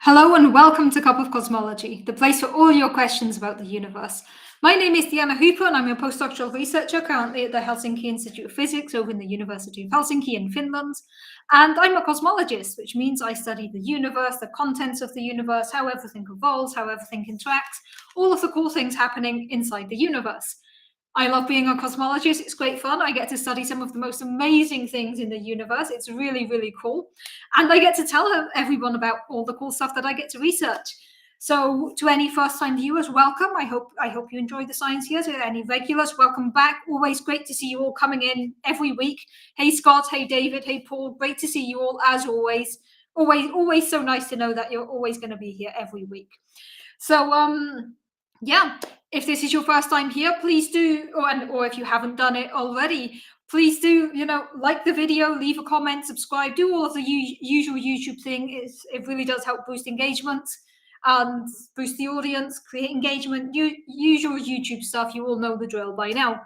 Hello and welcome to Cup of Cosmology, the place for all your questions about the universe. My name is Diana Hooper and I'm a postdoctoral researcher currently at the Helsinki Institute of Physics over in the University of Helsinki in Finland. And I'm a cosmologist, which means I study the universe, the contents of the universe, how everything evolves, how everything interacts, all of the cool things happening inside the universe. I love being a cosmologist. It's great fun. I get to study some of the most amazing things in the universe. It's really, really cool. And I get to tell everyone about all the cool stuff that I get to research. So to any first-time viewers, welcome. I hope you enjoy the science here. To any regulars, welcome back. Always great to see you all coming in every week. Hey Scott, hey David, hey Paul. Great to see you all as always. Always so nice to know that you're always going to be here every week. So yeah, if this is your first time here, please do, or if you haven't done it already, please do, like the video, leave a comment, subscribe, do all of the usual YouTube thing. It really does help boost engagement and boost the audience, create engagement, usual YouTube stuff. You all know the drill by now.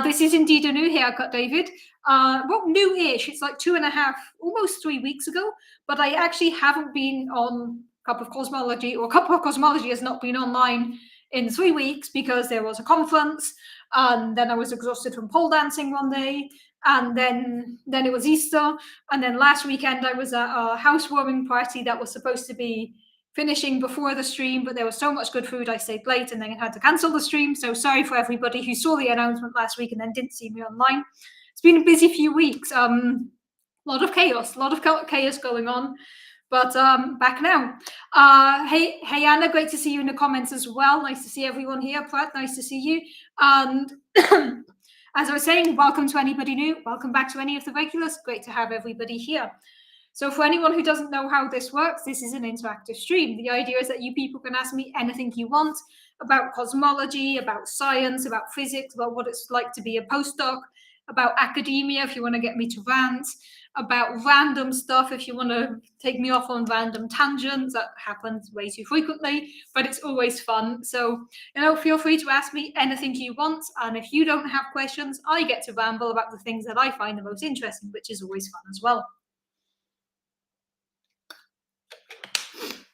This is indeed a new haircut, David. Well, new-ish. It's like 2.5, almost 3 weeks ago, but I actually haven't been on Cup of Cosmology, or Cup of Cosmology has not been online in 3 weeks because there was a conference, and then I was exhausted from pole dancing one day, and then it was Easter, and then last weekend I was at a housewarming party that was supposed to be finishing before the stream, but there was so much good food I stayed late and then I had to cancel the stream. So sorry for everybody who saw the announcement last week and then didn't see me online. It's been a busy few weeks. A lot of chaos going on. But back now. Hey Anna, great to see you in the comments as well. Nice to see everyone here. Pratt, nice to see you. And as I was saying, welcome to anybody new. Welcome back to any of the regulars. Great to have everybody here. So for anyone who doesn't know how this works, this is an interactive stream. The idea is that you people can ask me anything you want about cosmology, about science, about physics, about what it's like to be a postdoc, about academia if you want to get me to rant, about random stuff if you want to take me off on random tangents. That happens way too frequently, but it's always fun. So, feel free to ask me anything you want. And if you don't have questions, I get to ramble about the things that I find the most interesting, which is always fun as well.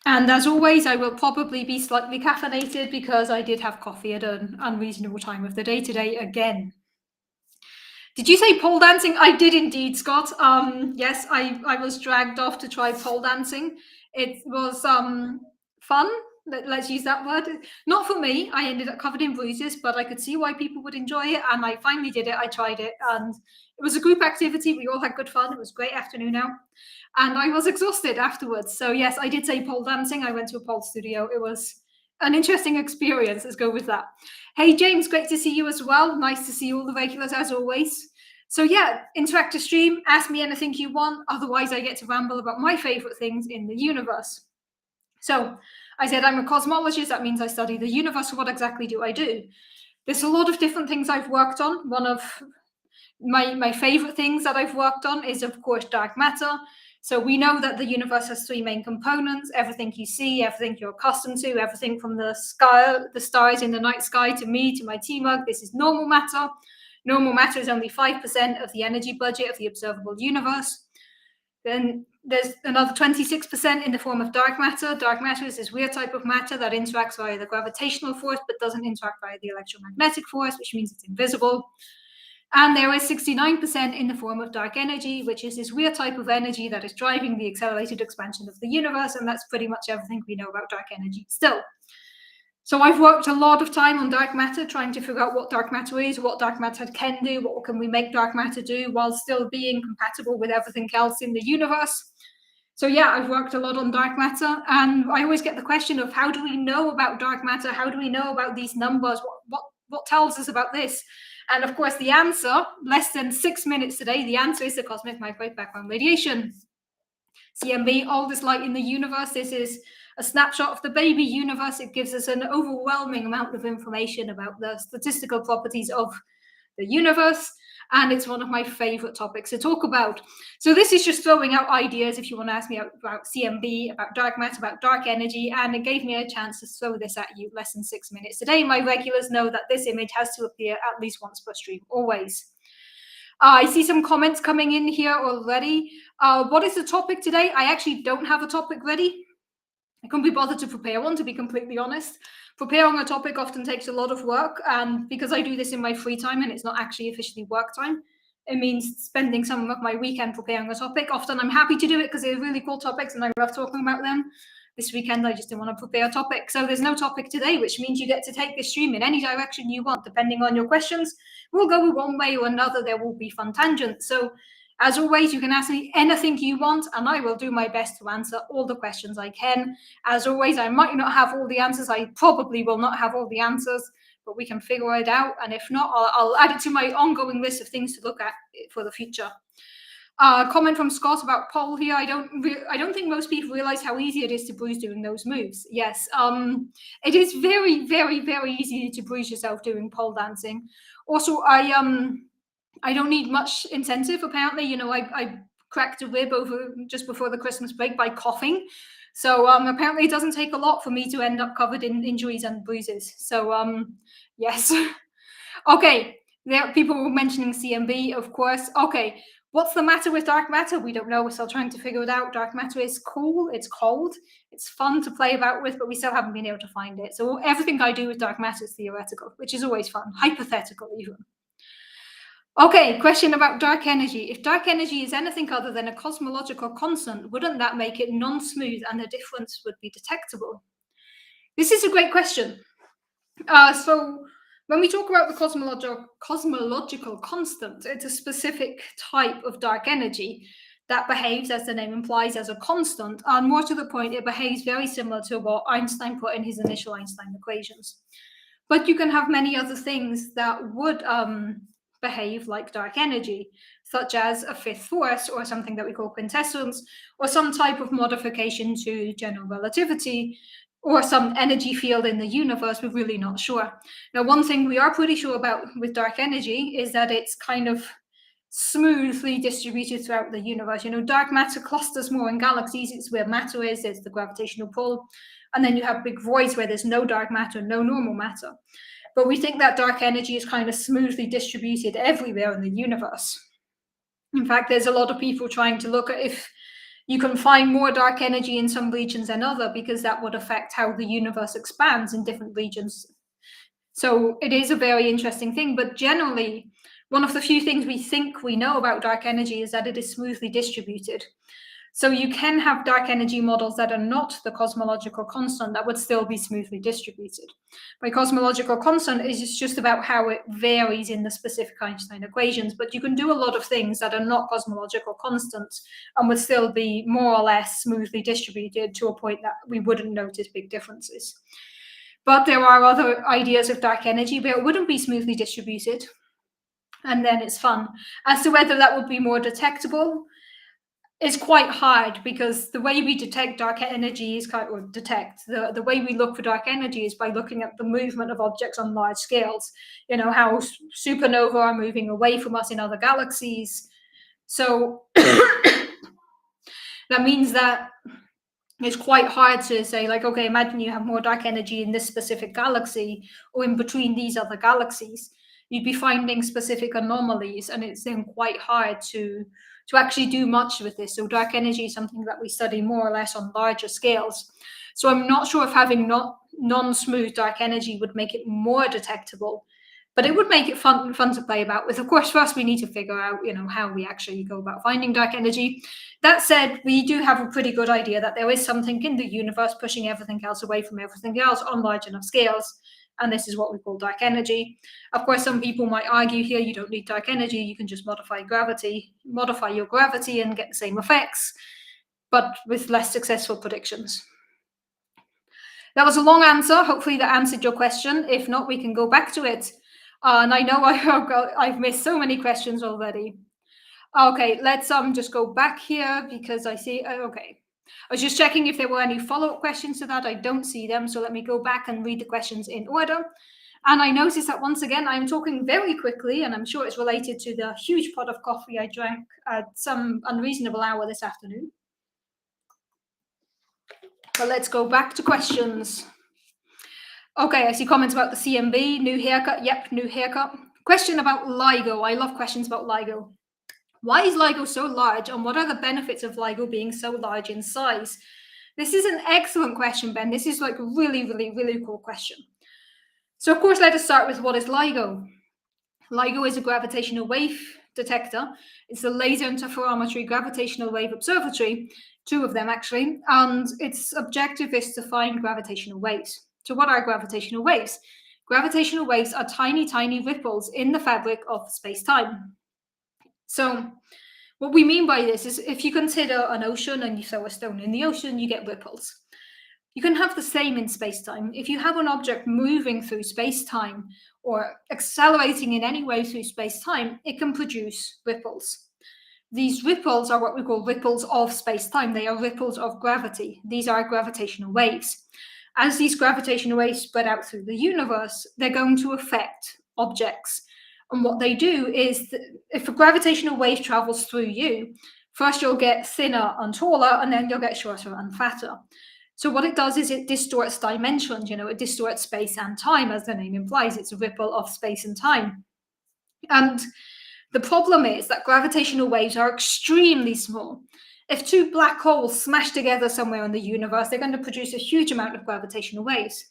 And as always, I will probably be slightly caffeinated because I did have coffee at an unreasonable time of the day today again. Did you say pole dancing? I did indeed, Scott. Yes, I was dragged off to try pole dancing. It was fun. Let's use that word. Not for me. I ended up covered in bruises, but I could see why people would enjoy it, and I finally did it. I tried it, and it was a group activity. We all had good fun. It was a great afternoon out, and I was exhausted afterwards. So yes, I did say pole dancing. I went to a pole studio. It was an interesting experience. Let's go with that. Hey, James, great to see you as well. Nice to see all the regulars as always. So yeah, interactive stream, ask me anything you want. Otherwise, I get to ramble about my favorite things in the universe. So I said I'm a cosmologist. That means I study the universe. So what exactly do I do? There's a lot of different things I've worked on. One of my favorite things that I've worked on is, of course, dark matter. So we know that the universe has 3 main components: everything you see, everything you're accustomed to, everything from the sky, the stars in the night sky, to me, to my teamwork. This is normal matter. Normal matter is only 5% of the energy budget of the observable universe. Then there's another 26% in the form of dark matter. Dark matter is this weird type of matter that interacts via the gravitational force, but doesn't interact via the electromagnetic force, which means it's invisible. And there is 69% in the form of dark energy, which is this weird type of energy that is driving the accelerated expansion of the universe. And that's pretty much everything we know about dark energy still. So I've worked a lot of time on dark matter, trying to figure out what dark matter is, what dark matter can do, what can we make dark matter do while still being compatible with everything else in the universe. So yeah, I've worked a lot on dark matter, and I always get the question of how do we know about dark matter? How do we know about these numbers? What tells us about this? And of course, the answer, less than 6 minutes today, the answer is the cosmic microwave background radiation. CMB, oldest light in the universe. This is a snapshot of the baby universe. It gives us an overwhelming amount of information about the statistical properties of the universe. And it's one of my favorite topics to talk about. So this is just throwing out ideas if you want to ask me about CMB, about dark matter, about dark energy. And it gave me a chance to throw this at you less than 6 minutes today. My regulars know that this image has to appear at least once per stream, always. I see some comments coming in here already. What is the topic today? I actually don't have a topic ready. I couldn't be bothered to prepare one, to be completely honest. Preparing a topic often takes a lot of work, and because I do this in my free time and it's not actually officially work time, it means spending some of my weekend preparing a topic. Often I'm happy to do it because they're really cool topics and I love talking about them. This weekend I just didn't want to prepare a topic. So there's no topic today, which means you get to take this stream in any direction you want, depending on your questions. We'll go one way or another. There will be fun tangents. So as always, you can ask me anything you want, and I will do my best to answer all the questions I can. As always, I might not have all the answers. I probably will not have all the answers, but we can figure it out. And if not, I'll add it to my ongoing list of things to look at for the future. Comment from Scott about pole here. I don't think most people realize how easy it is to bruise doing those moves. Yes, it is very, very, very easy to bruise yourself doing pole dancing. Also, I don't need much incentive. Apparently, I cracked a rib over just before the Christmas break by coughing. So apparently, it doesn't take a lot for me to end up covered in injuries and bruises. So yes. Okay, there are people mentioning CMB, of course. Okay, what's the matter with dark matter? We don't know. We're still trying to figure it out. Dark matter is cool. It's cold. It's fun to play about with, but we still haven't been able to find it. So everything I do with dark matter is theoretical, which is always fun. Hypothetical, even. Okay, question about dark energy. If dark energy is anything other than a cosmological constant, wouldn't that make it non-smooth and the difference would be detectable? This is a great question. So when we talk about the cosmological constant, it's a specific type of dark energy that behaves, as the name implies, as a constant. And more to the point, it behaves very similar to what Einstein put in his initial Einstein equations. But you can have many other things that would behave like dark energy, such as a fifth force or something that we call quintessence, or some type of modification to general relativity, or some energy field in the universe. We're really not sure. Now, one thing we are pretty sure about with dark energy is that it's kind of smoothly distributed throughout the universe. Dark matter clusters more in galaxies. It's where matter is. There's the gravitational pull. And then you have big voids where there's no dark matter, no normal matter. But we think that dark energy is kind of smoothly distributed everywhere in the universe. In fact, there's a lot of people trying to look at if you can find more dark energy in some regions than other, because that would affect how the universe expands in different regions. So it is a very interesting thing. But generally, one of the few things we think we know about dark energy is that it is smoothly distributed. So you can have dark energy models that are not the cosmological constant that would still be smoothly distributed. By cosmological constant, it's just about how it varies in the specific Einstein equations, but you can do a lot of things that are not cosmological constants and would still be more or less smoothly distributed to a point that we wouldn't notice big differences. But there are other ideas of dark energy where it wouldn't be smoothly distributed, and then it's fun. As to whether that would be more detectable, is quite hard, because the way we detect dark energy is the way we look for dark energy is by looking at the movement of objects on large scales. How supernovae are moving away from us in other galaxies. So that means that it's quite hard to say, like, okay, imagine you have more dark energy in this specific galaxy or in between these other galaxies. You'd be finding specific anomalies, and it's then quite hard to actually do much with this. So dark energy is something that we study more or less on larger scales. So I'm not sure if having non-smooth dark energy would make it more detectable, but it would make it fun to play about with. Of course, first we need to figure out, how we actually go about finding dark energy. That said, we do have a pretty good idea that there is something in the universe pushing everything else away from everything else on large enough scales. And this is what we call dark energy. Of course, some people might argue here, you don't need dark energy, you can just modify your gravity and get the same effects, but with less successful predictions. That was a long answer. Hopefully that answered your question. If not, we can go back to it. And I know I've missed so many questions already. Okay, let's just go back here, because I see, okay. I was just checking if there were any follow-up questions to that. I don't see them, so let me go back and read the questions in order. And I noticed that once again, I'm talking very quickly, and I'm sure it's related to the huge pot of coffee I drank at some unreasonable hour this afternoon. But let's go back to questions. Okay, I see comments about the CMB, new haircut. Yep, new haircut. Question about LIGO. I love questions about LIGO. Why is LIGO so large, and what are the benefits of LIGO being so large in size? This is an excellent question, Ben. This is like a really, really, really cool question. So, of course, let us start with what is LIGO. LIGO is a gravitational wave detector. It's a laser interferometry gravitational wave observatory, two of them actually, and its objective is to find gravitational waves. So, what are gravitational waves? Gravitational waves are tiny, tiny ripples in the fabric of space-time. So, what we mean by this is if you consider an ocean and you throw a stone in the ocean, you get ripples. You can have the same in space-time. If you have an object moving through space-time or accelerating in any way through space-time, it can produce ripples. These ripples are what we call ripples of space-time. They are ripples of gravity. These are gravitational waves. As these gravitational waves spread out through the universe, they're going to affect objects. And what they do is that if a gravitational wave travels through you, first you'll get thinner and taller, and then you'll get shorter and fatter. So what it does is it distorts dimensions, it distorts space and time, as the name implies. It's a ripple of space and time. And the problem is that gravitational waves are extremely small. If two black holes smash together somewhere in the universe, they're going to produce a huge amount of gravitational waves.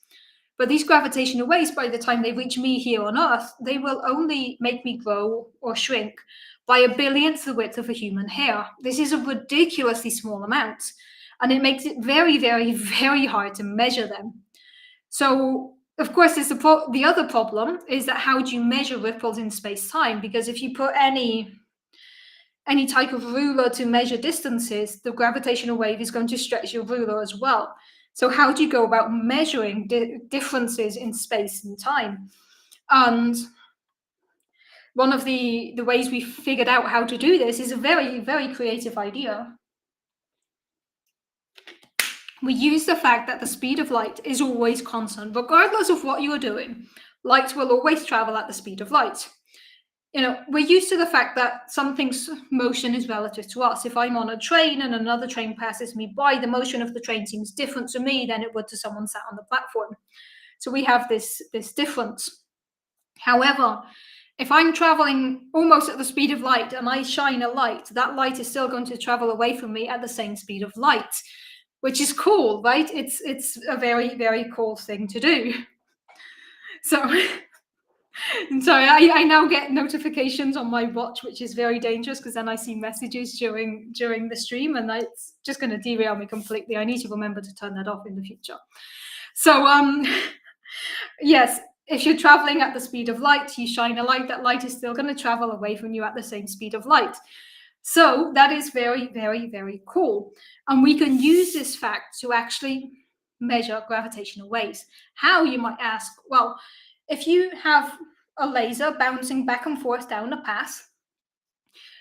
But these gravitational waves, by the time they reach me here on Earth, they will only make me grow or shrink by a billionth the width of a human hair. This is a ridiculously small amount, and it makes it very, very, very hard to measure them. So, of course, the other problem is that how do you measure ripples in space-time? Because if you put any type of ruler to measure distances, the gravitational wave is going to stretch your ruler as well. So how do you go about measuring differences in space and time? And one of the ways we figured out how to do this is a very, very creative idea. We use the fact that the speed of light is always constant. Regardless of what you are doing, light will always travel at the speed of light. We're used to the fact that something's motion is relative to us. If I'm on a train and another train passes me by, the motion of the train seems different to me than it would to someone sat on the platform. So we have this difference. However, if I'm traveling almost at the speed of light and I shine a light, that light is still going to travel away from me at the same speed of light, which is cool, right? It's a very, very cool thing to do. So I now get notifications on my watch, which is very dangerous because then I see messages during the stream, and it's just going to derail me completely. I need to remember to turn that off in the future. So yes, if you're traveling at the speed of light, you shine a light, that light is still going to travel away from you at the same speed of light. So that is very, very, very cool. And we can use this fact to actually measure gravitational waves. How, you might ask? Well, if you have a laser bouncing back and forth down a path,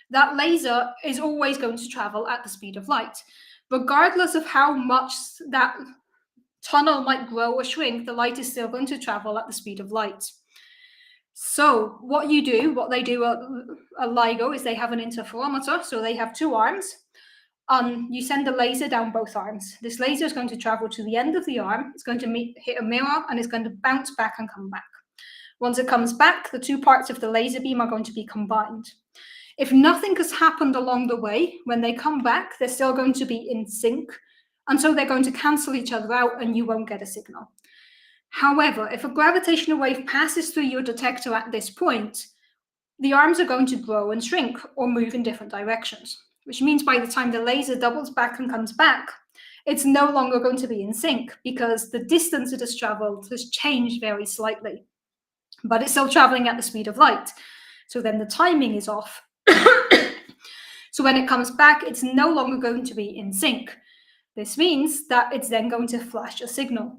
that laser is always going to travel at the speed of light. Regardless of how much that tunnel might grow or shrink, the light is still going to travel at the speed of light. So what they do at LIGO is they have an interferometer, so they have two arms. You send a laser down both arms. This laser is going to travel to the end of the arm, it's going to hit a mirror, and it's going to bounce back and come back. Once it comes back, the two parts of the laser beam are going to be combined. If nothing has happened along the way, when they come back, they're still going to be in sync, and so they're going to cancel each other out and you won't get a signal. However, if a gravitational wave passes through your detector at this point, the arms are going to grow and shrink or move in different directions, which means by the time the laser doubles back and comes back, it's no longer going to be in sync because the distance it has traveled has changed very slightly, but it's still traveling at the speed of light. So then the timing is off. So when it comes back, it's no longer going to be in sync. This means that it's then going to flash a signal.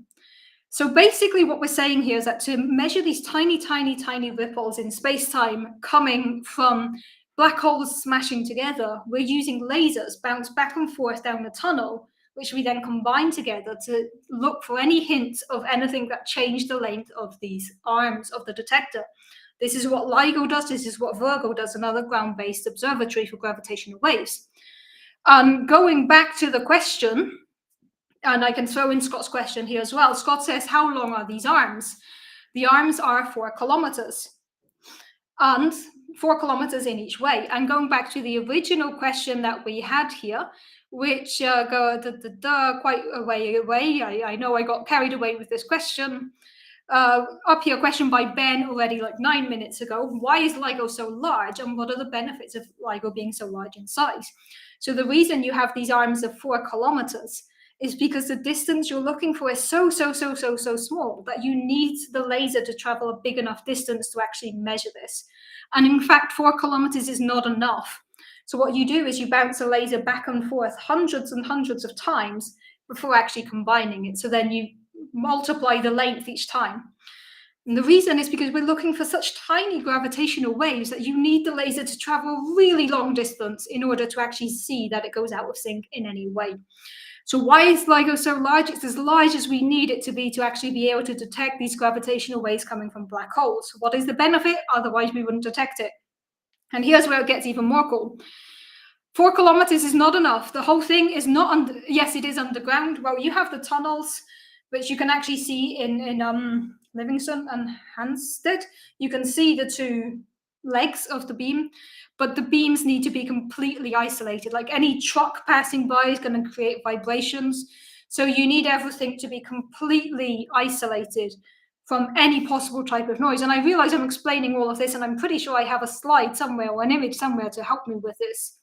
So basically what we're saying here is that to measure these tiny, tiny, tiny ripples in space-time coming from black holes smashing together, we're using lasers bounced back and forth down the tunnel, which we then combine together to look for any hint of anything that changed the length of these arms of the detector. This is what LIGO does, this is what Virgo does, another ground-based observatory for gravitational waves. Going back to the question, and I can throw in Scott's question here as well. Scott says, how long are these arms? The arms are 4 kilometers. And 4 kilometers in each way. And going back to the original question that we had here, which go quite a way away. I know I got carried away with this question. Up here, question by Ben already like 9 minutes ago. Why is LIGO so large, and what are the benefits of LIGO being so large in size? So the reason you have these arms of 4 kilometers is because the distance you're looking for is so small that you need the laser to travel a big enough distance to actually measure this. And in fact, 4 kilometers is not enough. So what you do is you bounce a laser back and forth hundreds and hundreds of times before actually combining it. So then you multiply the length each time. And the reason is because we're looking for such tiny gravitational waves that you need the laser to travel a really long distance in order to actually see that it goes out of sync in any way. So why is LIGO so large? It's as large as we need it to be actually be able to detect these gravitational waves coming from black holes. What is the benefit? Otherwise, we wouldn't detect it. And here's where it gets even more cool. 4 kilometers is not enough. The whole thing is not yes, it is underground. Well, you have the tunnels, which you can actually see in Livingston and Hansted. You can see the 2 legs of the beam, but the beams need to be completely isolated. Like any truck passing by is going to create vibrations. So you need everything to be completely isolated from any possible type of noise. And I realize I'm explaining all of this, and I'm pretty sure I have a slide somewhere or an image somewhere to help me with this.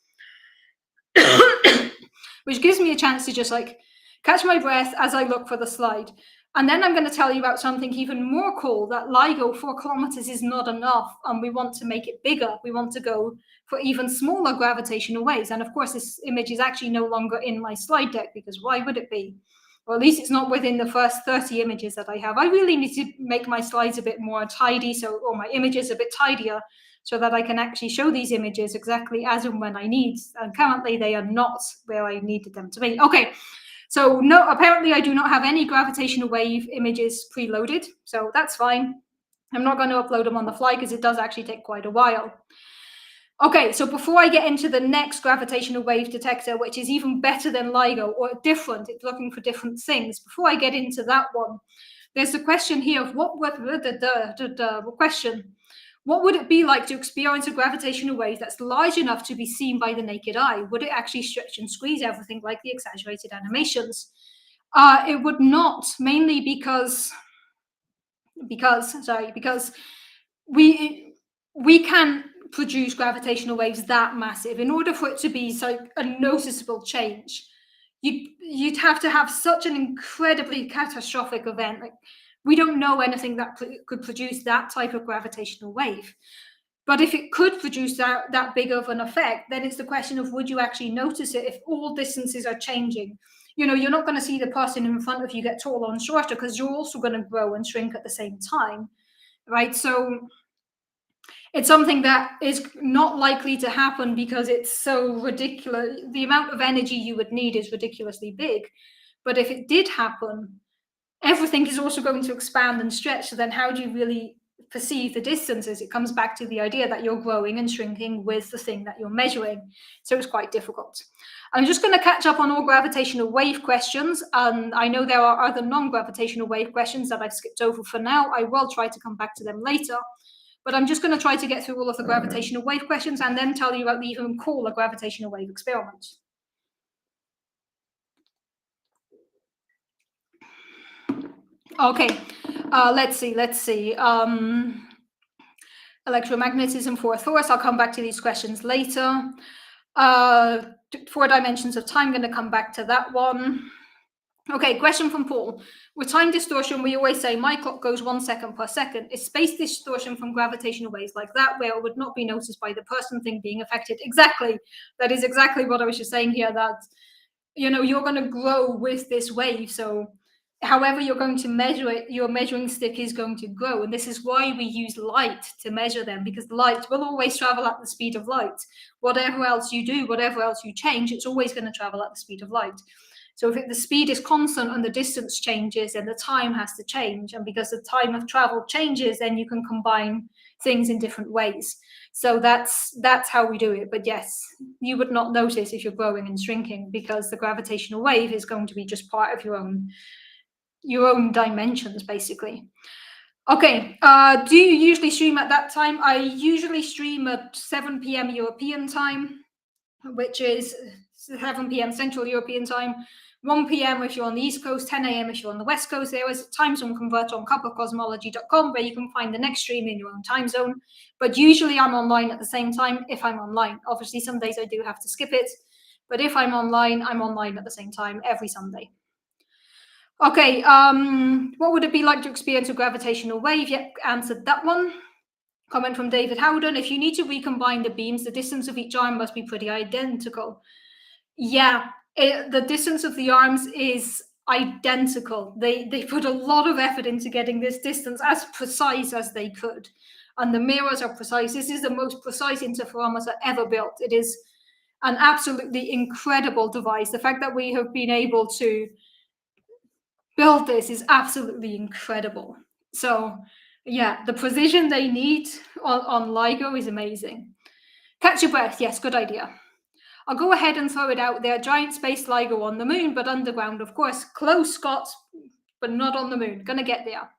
Which gives me a chance to just like catch my breath as I look for the slide. And then I'm going to tell you about something even more cool, that LIGO 4 kilometers is not enough, and we want to make it bigger. We want to go for even smaller gravitational waves. And of course, this image is actually no longer in my slide deck, because why would it be? Or at least it's not within the first 30 images that I have. I really need to make my slides a bit more tidy, or my images a bit tidier, so that I can actually show these images exactly as and when I need. And currently they are not where I needed them to be. Okay, so no, apparently I do not have any gravitational wave images preloaded, so that's fine. I'm not going to upload them on the fly because it does actually take quite a while. Okay, so before I get into the next gravitational wave detector, which is even better than LIGO, or different, it's looking for different things. Before I get into that one, there's the question here of what would it be like to experience a gravitational wave that's large enough to be seen by the naked eye? Would it actually stretch and squeeze everything like the exaggerated animations? It would not, mainly because we can produce gravitational waves that massive. In order for it to be so a noticeable change, you'd have to have such an incredibly catastrophic event. Like, we don't know anything that could produce that type of gravitational wave. But if it could produce that big of an effect, then it's the question of, would you actually notice it if all distances are changing? You know, you're not going to see the person in front of you get taller and shorter, because you're also going to grow and shrink at the same time, right? So it's something that is not likely to happen because it's so ridiculous. The amount of energy you would need is ridiculously big. But if it did happen, everything is also going to expand and stretch. So then how do you really perceive the distances? It comes back to the idea that you're growing and shrinking with the thing that you're measuring. So it's quite difficult. I'm just going to catch up on all gravitational wave questions. I know there are other non-gravitational wave questions that I've skipped over for now. I will try to come back to them later. But I'm just going to try to get through all of the gravitational wave questions and then tell you about the even cooler gravitational wave experiment. Okay, let's see. Electromagnetism for Thorus. I'll come back to these questions later. 4 dimensions of time, going to come back to that one. Okay, question from Paul. With time distortion, we always say my clock goes 1 second per second. Is space distortion from gravitational waves like that, where it would not be noticed by the person thing being affected? Exactly. That is exactly what I was just saying here, that, you know, you're going to grow with this wave. So however you're going to measure it, your measuring stick is going to grow. And this is why we use light to measure them, because light will always travel at the speed of light. Whatever else you do, whatever else you change, it's always going to travel at the speed of light. So if the speed is constant and the distance changes, then the time has to change. And because the time of travel changes, then you can combine things in different ways. So that's how we do it. But yes, you would not notice if you're growing and shrinking, because the gravitational wave is going to be just part of your own dimensions, basically. Okay, do you usually stream at that time? I usually stream at 7 p.m. European time, which is 7 p.m. Central European time, 1 p.m. if you're on the East Coast, 10 a.m. if you're on the West Coast. There is a time zone converter on cosmology.com where you can find the next stream in your own time zone. But usually I'm online at the same time if I'm online. Obviously, some days I do have to skip it. But if I'm online at the same time every Sunday. Okay, what would it be like to experience a gravitational wave? Yep, answered that one. Comment from David Howden. If you need to recombine the beams, the distance of each arm must be pretty identical. Yeah, the distance of the arms is identical. They put a lot of effort into getting this distance as precise as they could. And the mirrors are precise. This is the most precise interferometer ever built. It is an absolutely incredible device. The fact that we have been able to build this is absolutely incredible. So yeah, the precision they need on LIGO is amazing. Catch your breath. Yes, good idea. I'll go ahead and throw it out there. Giant space LIGO on the moon, but underground, of course. Close, Scott, but not on the moon. Gonna get there.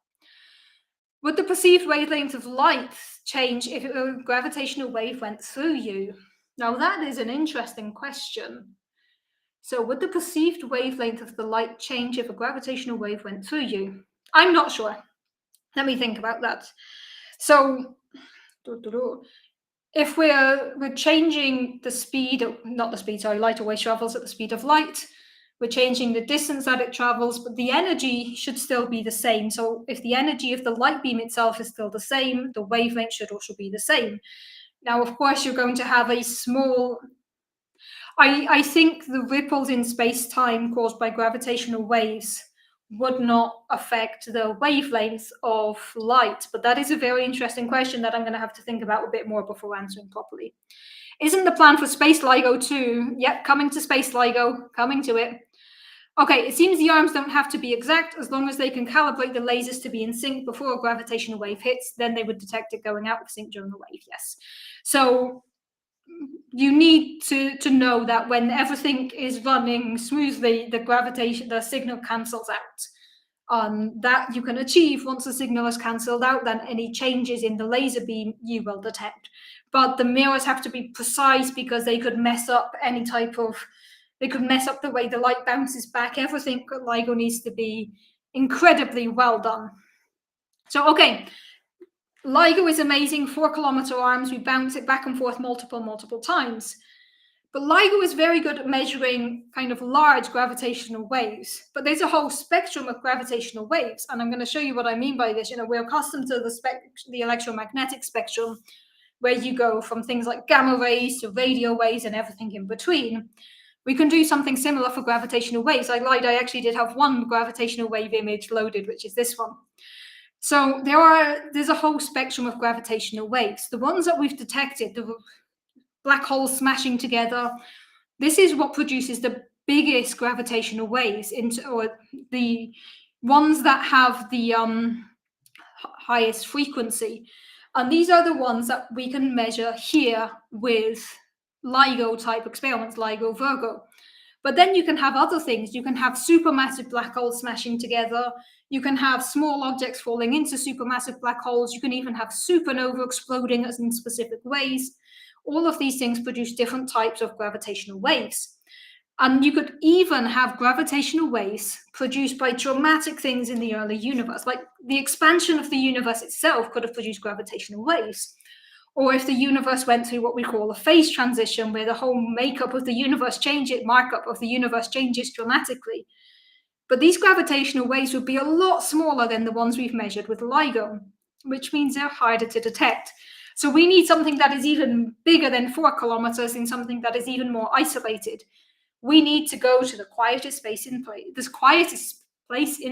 Would the perceived wavelength of light change if a gravitational wave went through you? Now, that is an interesting question. So, would the perceived wavelength of the light change if a gravitational wave went through you? I'm not sure. Let me think about that. So, if we're changing the speed, not the speed, sorry, light always travels at the speed of light. We're changing the distance that it travels, but the energy should still be the same. So if the energy of the light beam itself is still the same, the wavelength should also be the same. Now, of course, you're going to have a small... I think the ripples in space-time caused by gravitational waves would not affect the wavelength of light. But that is a very interesting question that I'm going to have to think about a bit more before answering properly. Isn't the plan for Space LIGO 2? Yep, coming to Space LIGO, coming to it. Okay, it seems the arms don't have to be exact as long as they can calibrate the lasers to be in sync before a gravitational wave hits, then they would detect it going out of sync during the wave, yes. So you need to know that when everything is running smoothly, the signal cancels out. That you can achieve once the signal is cancelled out, then any changes in the laser beam you will detect. But the mirrors have to be precise because they could mess up they could mess up the way the light bounces back. Everything at LIGO needs to be incredibly well done. So, okay, LIGO is amazing, 4-kilometer arms, we bounce it back and forth multiple times. But LIGO is very good at measuring kind of large gravitational waves. But there's a whole spectrum of gravitational waves, and I'm going to show you what I mean by this. We're accustomed to the electromagnetic spectrum, where you go from things like gamma rays to radio waves and everything in between. We can do something similar for gravitational waves. I lied, I actually did have one gravitational wave image loaded, which is this one. So there's a whole spectrum of gravitational waves. The ones that we've detected, the black holes smashing together, this is what produces the biggest gravitational waves, or the ones that have the highest frequency. And these are the ones that we can measure here with LIGO type experiments, LIGO Virgo. But then you can have other things. You can have supermassive black holes smashing together. You can have small objects falling into supermassive black holes. You can even have supernova exploding in specific ways. All of these things produce different types of gravitational waves. And you could even have gravitational waves produced by dramatic things in the early universe. Like the expansion of the universe itself could have produced gravitational waves. Or if the universe went through what we call a phase transition, where the whole makeup of the universe changes, markup of the universe changes dramatically. But these gravitational waves would be a lot smaller than the ones we've measured with LIGO, which means they're harder to detect. So we need something that is even bigger than 4 kilometers and something that is even more isolated. We need to go to the quietest place in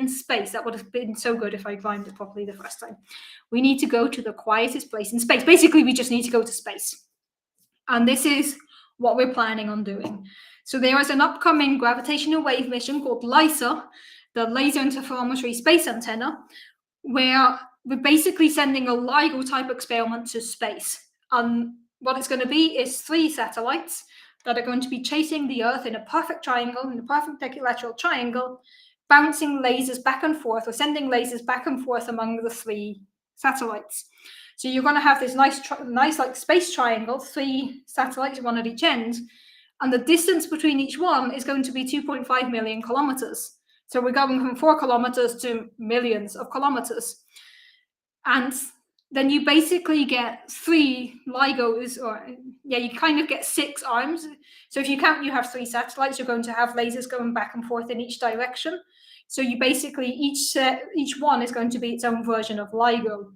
space. That would have been so good if I climbed it properly the first time. We need to go to the quietest place in space. Basically, we just need to go to space. And this is what we're planning on doing. So there is an upcoming gravitational wave mission called LISA, the Laser Interferometry Space Antenna, where we're basically sending a LIGO type experiment to space. And what it's going to be is 3 satellites that are going to be chasing the Earth in a perfect triangle, in a perfect equilateral triangle, bouncing lasers back and forth, or sending lasers back and forth among the three satellites. So you're going to have this nice like space triangle, three satellites, one at each end, and the distance between each one is going to be 2.5 million kilometers. So we're going from 4 kilometers to millions of kilometers. And then you basically get 3 LIGOs, or yeah, you kind of get 6 arms. So if you count, you have 3 satellites, you're going to have lasers going back and forth in each direction. So you basically, each one is going to be its own version of LIGO.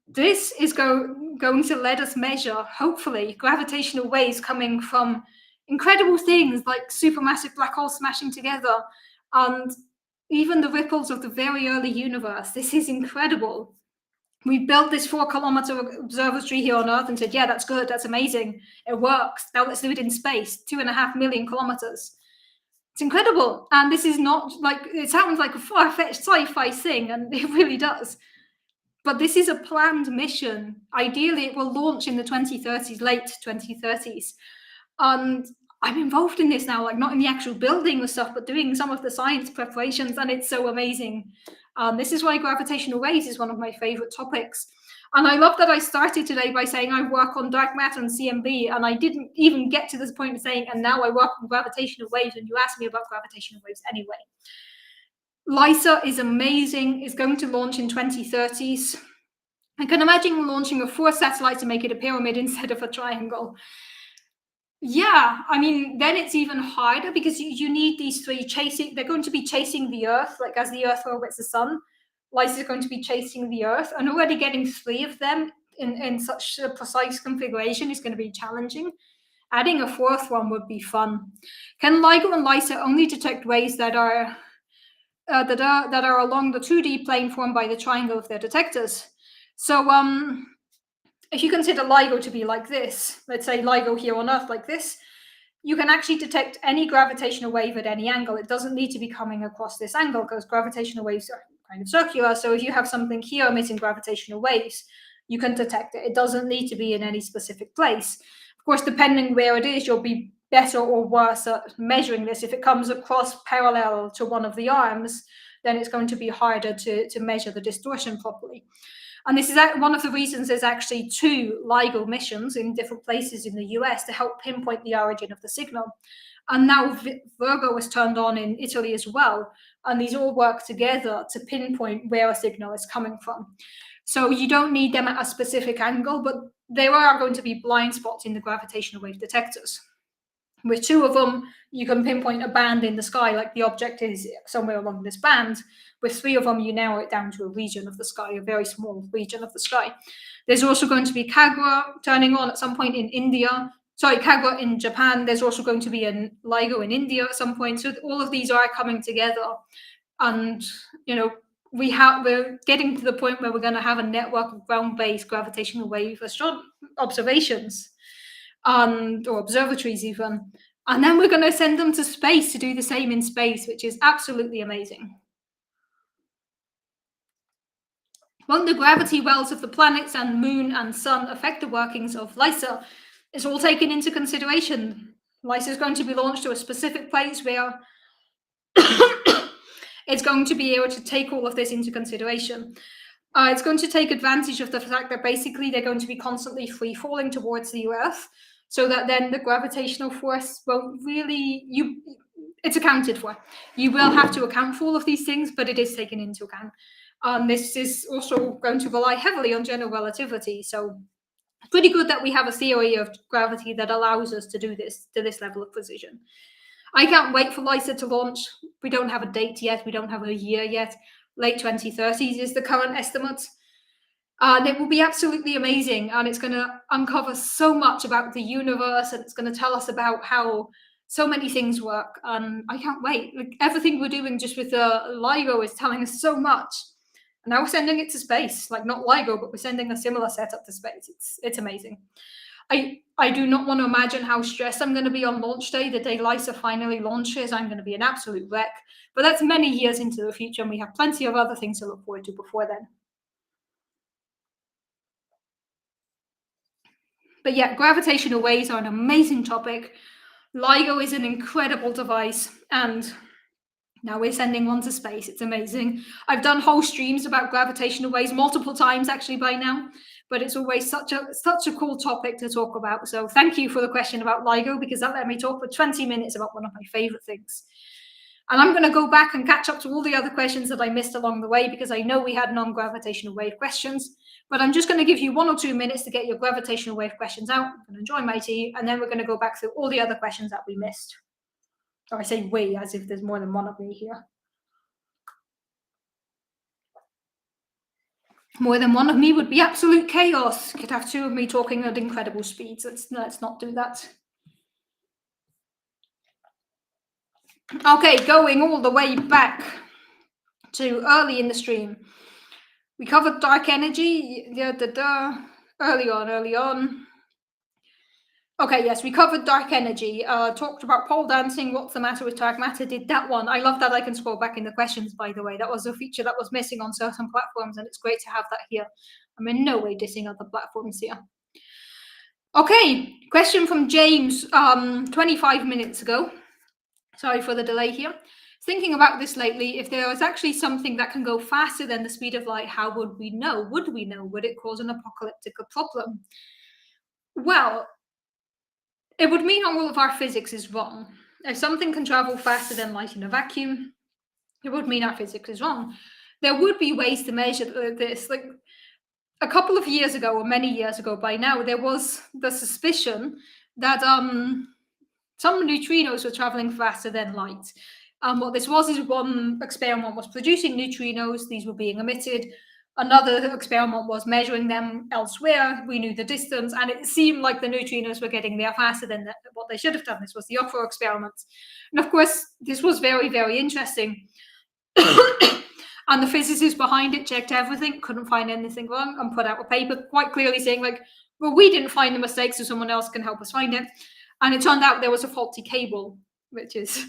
This is going to let us measure, hopefully, gravitational waves coming from incredible things like supermassive black holes smashing together, and even the ripples of the very early universe. This is incredible. We built this 4-kilometer observatory here on Earth and said, yeah, that's good, that's amazing, it works. Now let's do it in space, 2.5 million kilometers. It's incredible. And this is not like, it sounds like a far-fetched sci-fi thing, and it really does. But this is a planned mission. Ideally, it will launch in the 2030s, late 2030s. And I'm involved in this now, like not in the actual building or stuff, but doing some of the science preparations, and it's so amazing. This is why gravitational waves is one of my favorite topics. And I love that I started today by saying I work on dark matter and CMB, and I didn't even get to this point of saying, and now I work on gravitational waves, and you asked me about gravitational waves anyway. LISA is amazing. It's going to launch in 2030s. I can imagine launching a 4 satellite to make it a pyramid instead of a triangle. Yeah, I mean, then it's even harder because you need these 3 chasing. They're going to be chasing the Earth, like as the Earth orbits the sun. LISA is going to be chasing the Earth, and already getting 3 of them in such a precise configuration is going to be challenging. Adding a 4th one would be fun. Can LIGO and LISA only detect waves that are along the 2D plane formed by the triangle of their detectors? So if you consider LIGO to be like this, let's say LIGO here on Earth like this, you can actually detect any gravitational wave at any angle. It doesn't need to be coming across this angle because gravitational waves are kind of circular. So if you have something here emitting gravitational waves, you can detect it. It doesn't need to be in any specific place. Of course, depending where it is, you'll be better or worse at measuring this. If it comes across parallel to one of the arms, then it's going to be harder to measure the distortion properly. And this is one of the reasons there's actually 2 LIGO missions in different places in the US to help pinpoint the origin of the signal. And now Virgo was turned on in Italy as well. And these all work together to pinpoint where a signal is coming from. So you don't need them at a specific angle, but there are going to be blind spots in the gravitational wave detectors. With 2 of them, you can pinpoint a band in the sky, like the object is somewhere along this band. With 3 of them, you narrow it down to a region of the sky, a very small region of the sky. There's also going to be Kagura turning on at some point in India. Sorry, Kagura in Japan. There's also going to be a LIGO in India at some point. So all of these are coming together. And, you know, we're getting to the point where we're going to have a network of ground-based gravitational wave observations or observatories even. And then we're going to send them to space to do the same in space, which is absolutely amazing. Won't the gravity wells of the planets and moon and sun affect the workings of LISA? It's all taken into consideration. LISA is going to be launched to a specific place where it's going to be able to take all of this into consideration. It's going to take advantage of the fact that basically they're going to be constantly free falling towards the Earth, so that then the gravitational force won't really, it's accounted for. You will have to account for all of these things, but it is taken into account. This is also going to rely heavily on general relativity. So it's pretty good that we have a theory of gravity that allows us to do this to this level of precision. I can't wait for LISA to launch. We don't have a date yet. We don't have a year yet. Late 2030s is the current estimate. And it will be absolutely amazing. And it's going to uncover so much about the universe. And it's going to tell us about how so many things work. And I can't wait. Like, everything we're doing just with the LIGO is telling us so much. And now we're sending it to space. Like, not LIGO, but we're sending a similar setup to space. It's amazing. I do not want to imagine how stressed I'm going to be on launch day, the day LISA finally launches. I'm going to be an absolute wreck. But that's many years into the future, and we have plenty of other things to look forward to before then. But yeah, gravitational waves are an amazing topic. LIGO is an incredible device, and Now we're sending one to space. It's amazing. I've done whole streams about gravitational waves multiple times actually by now, but it's always such a cool topic to talk about. So thank you for the question about LIGO, because that let me talk for 20 minutes about one of my favorite things. And I'm going to go back and catch up to all the other questions that I missed along the way, because I know we had non-gravitational wave questions. But I'm just going to give you 1 or 2 minutes to get your gravitational wave questions out. I'm going to enjoy my tea, and then we're going to go back through all the other questions that we missed. Or I say we, as if there's more than one of me here. More than one of me would be absolute chaos. Could have 2 of me talking at incredible speeds. Let's not do that. Okay, going all the way back to early in the stream. We covered dark energy. Early on. Okay, yes, we covered dark energy. Talked about pole dancing. What's the matter with dark matter? Did that one. I love that I can scroll back in the questions, by the way. That was a feature that was missing on certain platforms, and it's great to have that here. I'm in no way dissing other platforms here. Okay, question from James 25 minutes ago. Sorry for the delay here. Thinking about this lately, if there was actually something that can go faster than the speed of light, how would we know? Would we know? Would it cause an apocalyptic problem? Well, it would mean all of our physics is wrong. If something can travel faster than light in a vacuum, it would mean our physics is wrong. There would be ways to measure this. Like a couple of years ago, or many years ago by now, there was the suspicion that some neutrinos were traveling faster than light. What this was is one experiment was producing neutrinos, these were being emitted. Another experiment was measuring them elsewhere. We knew the distance, and it seemed like the neutrinos were getting there faster than what they should have done. This was the upper experiment. And of course, this was very, very interesting. And the physicists behind it checked everything, couldn't find anything wrong, and put out a paper quite clearly saying, like, well, we didn't find the mistake, so someone else can help us find it. And it turned out there was a faulty cable, which is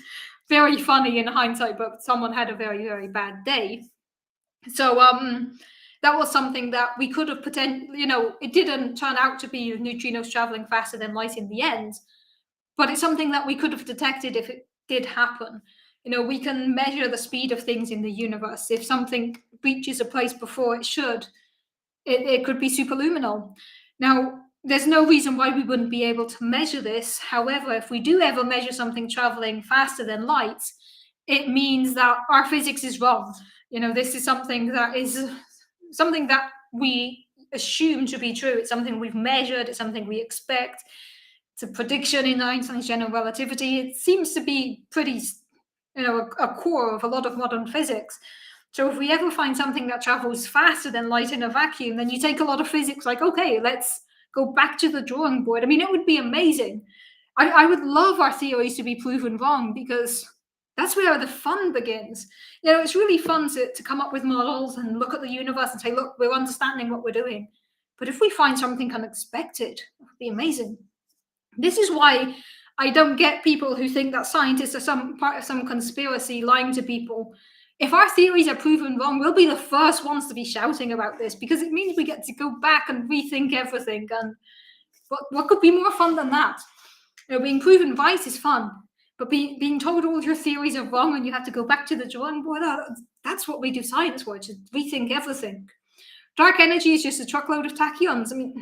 very funny in hindsight, but someone had a very, very bad day. So that was something that we could have potentially, it didn't turn out to be neutrinos traveling faster than light in the end, but it's something that we could have detected if it did happen. We can measure the speed of things in the universe. If something reaches a place before it should, it could be superluminal. Now, there's no reason why we wouldn't be able to measure this. However, if we do ever measure something traveling faster than light, it means that our physics is wrong. This is something that we assume to be true. It's something we've measured. It's something we expect. It's a prediction in Einstein's general relativity. It seems to be pretty, a core of a lot of modern physics. So if we ever find something that travels faster than light in a vacuum, then you take a lot of physics like, okay, let's go back to the drawing board. I mean, it would be amazing. I would love our theories to be proven wrong, because that's where the fun begins. It's really fun to come up with models and look at the universe and say, look, we're understanding what we're doing. But if we find something unexpected, it would be amazing. This is why I don't get people who think that scientists are some part of some conspiracy lying to people. If our theories are proven wrong, we'll be the first ones to be shouting about this, because it means we get to go back and rethink everything. And what could be more fun than that? Being proven right is fun, but being told all your theories are wrong and you have to go back to the drawing board, that's what we do science for, to rethink everything. Dark energy is just a truckload of tachyons. I mean,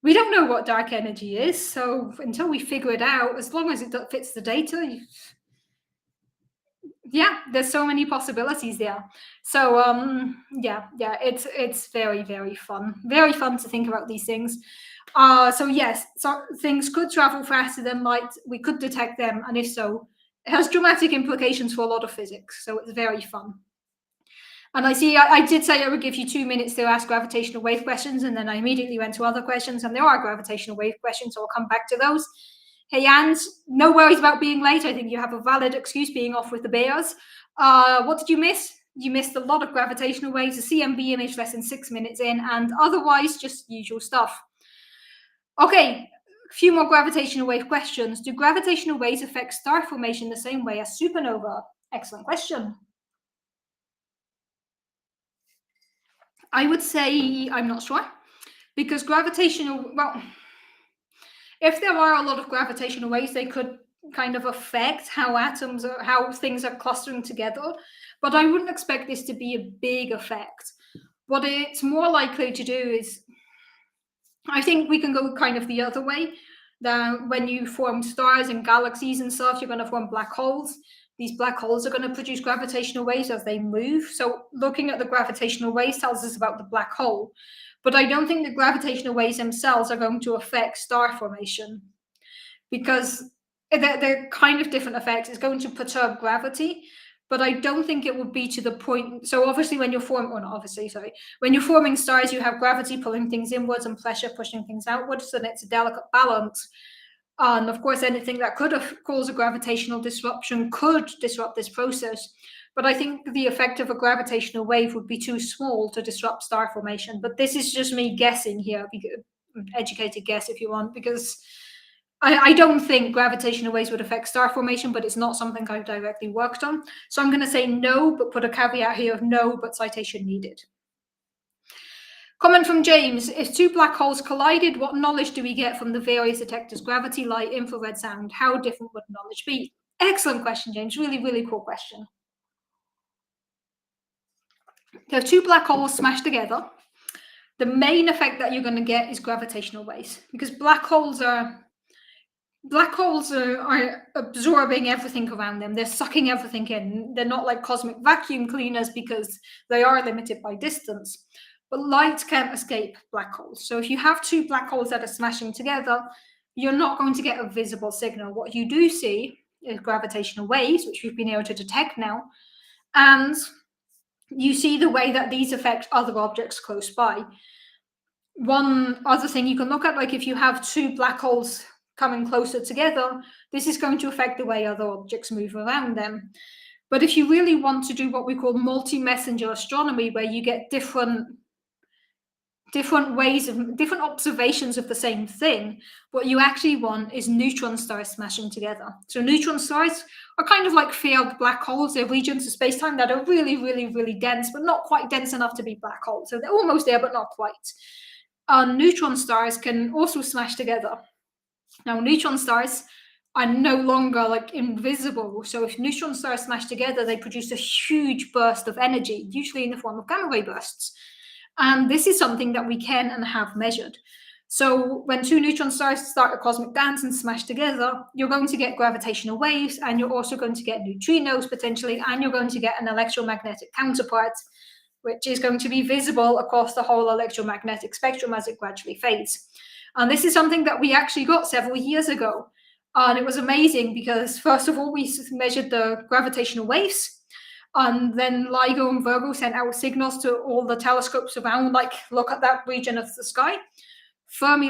we don't know what dark energy is, so until we figure it out, as long as it fits the data, there's so many possibilities there. So it's very, very fun to think about these things. So yes, so things could travel faster than light. We could detect them, and if so, it has dramatic implications for a lot of physics. So it's very fun. And I did say I would give you 2 minutes to ask gravitational wave questions, and then I immediately went to other questions, and there are gravitational wave questions, so I'll come back to those. Hey, Ans, no worries about being late. I think you have a valid excuse being off with the bears. What did you miss? You missed a lot of gravitational waves, a CMB image less than 6 minutes in, and otherwise just usual stuff. Okay, a few more gravitational wave questions. Do gravitational waves affect star formation the same way as supernova? Excellent question. I would say I'm not sure, because if there are a lot of gravitational waves, they could kind of affect how things are clustering together, but I wouldn't expect this to be a big effect. What it's more likely to do is, I think we can go kind of the other way. That when you form stars and galaxies and stuff, you're going to form black holes. These black holes are going to produce gravitational waves as they move. So looking at the gravitational waves tells us about the black hole. But I don't think the gravitational waves themselves are going to affect star formation, because they're kind of different effects. It's going to perturb gravity, but I don't think it would be to the point. So obviously, when you're forming, or not obviously, sorry, when you're forming stars, you have gravity pulling things inwards and pressure pushing things outwards, and it's a delicate balance. And of course, anything that could have caused a gravitational disruption could disrupt this process. But I think the effect of a gravitational wave would be too small to disrupt star formation. But this is just me guessing here, educated guess if you want, because I don't think gravitational waves would affect star formation, but it's not something I've directly worked on. So I'm going to say no, but put a caveat here of no, but citation needed. Comment from James: if two black holes collided, what knowledge do we get from the various detectors? Gravity, light, infrared, sound. How different would knowledge be? Excellent question, James. Really, really cool question. So if two black holes smash together, the main effect that you're going to get is gravitational waves, because black holes are absorbing everything around them. They're sucking everything in. They're not like cosmic vacuum cleaners because they are limited by distance. But light can't escape black holes. So if you have two black holes that are smashing together, you're not going to get a visible signal. What you do see is gravitational waves, which we've been able to detect now. And you see the way that these affect other objects close by. One other thing you can look at, like if you have two black holes coming closer together, this is going to affect the way other objects move around them. But if you really want to do what we call multi-messenger astronomy, where you get different ways of different observations of the same thing, what you actually want is neutron stars smashing together. So neutron stars are kind of like failed black holes. They're regions of space-time that are really, really, really dense, but not quite dense enough to be black holes. So they're almost there, but not quite. Neutron stars can also smash together. Now, neutron stars are no longer like invisible. So if neutron stars smash together, they produce a huge burst of energy, usually in the form of gamma ray bursts. And this is something that we can and have measured. So when two neutron stars start a cosmic dance and smash together, you're going to get gravitational waves, and you're also going to get neutrinos potentially, and you're going to get an electromagnetic counterpart, which is going to be visible across the whole electromagnetic spectrum as it gradually fades. And this is something that we actually got several years ago. And it was amazing because, first of all, we measured the gravitational waves. And then LIGO and Virgo sent out signals to all the telescopes around, like, look at that region of the sky. Fermi,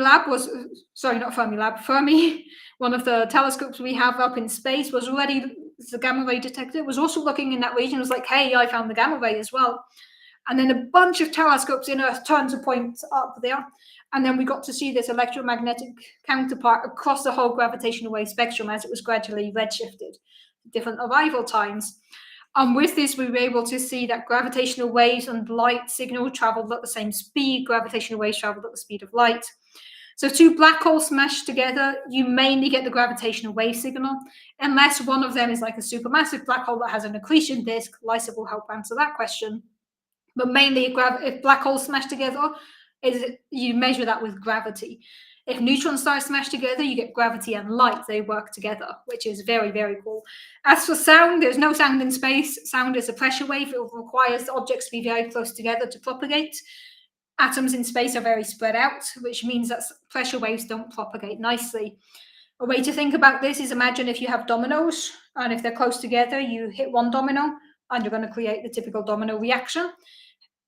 one of the telescopes we have up in space, was already, the gamma ray detector, was also looking in that region, was like, hey, I found the gamma ray as well. And then a bunch of telescopes in Earth turned to point up there. And then we got to see this electromagnetic counterpart across the whole gravitational wave spectrum as it was gradually redshifted, different arrival times. And with this, we were able to see that gravitational waves and light signal traveled at the same speed. Gravitational waves traveled at the speed of light. So two black holes smash together, you mainly get the gravitational wave signal, unless one of them is like a supermassive black hole that has an accretion disk. Lisa will help answer that question. But mainly, if black holes smash together, you measure that with gravity. If neutron stars smash together, you get gravity and light. They work together, which is very, very cool. As for sound, there's no sound in space. Sound is a pressure wave. It requires objects to be very close together to propagate. Atoms in space are very spread out, which means that pressure waves don't propagate nicely. A way to think about this is, imagine if you have dominoes, and if they're close together, you hit one domino, and you're going to create the typical domino reaction.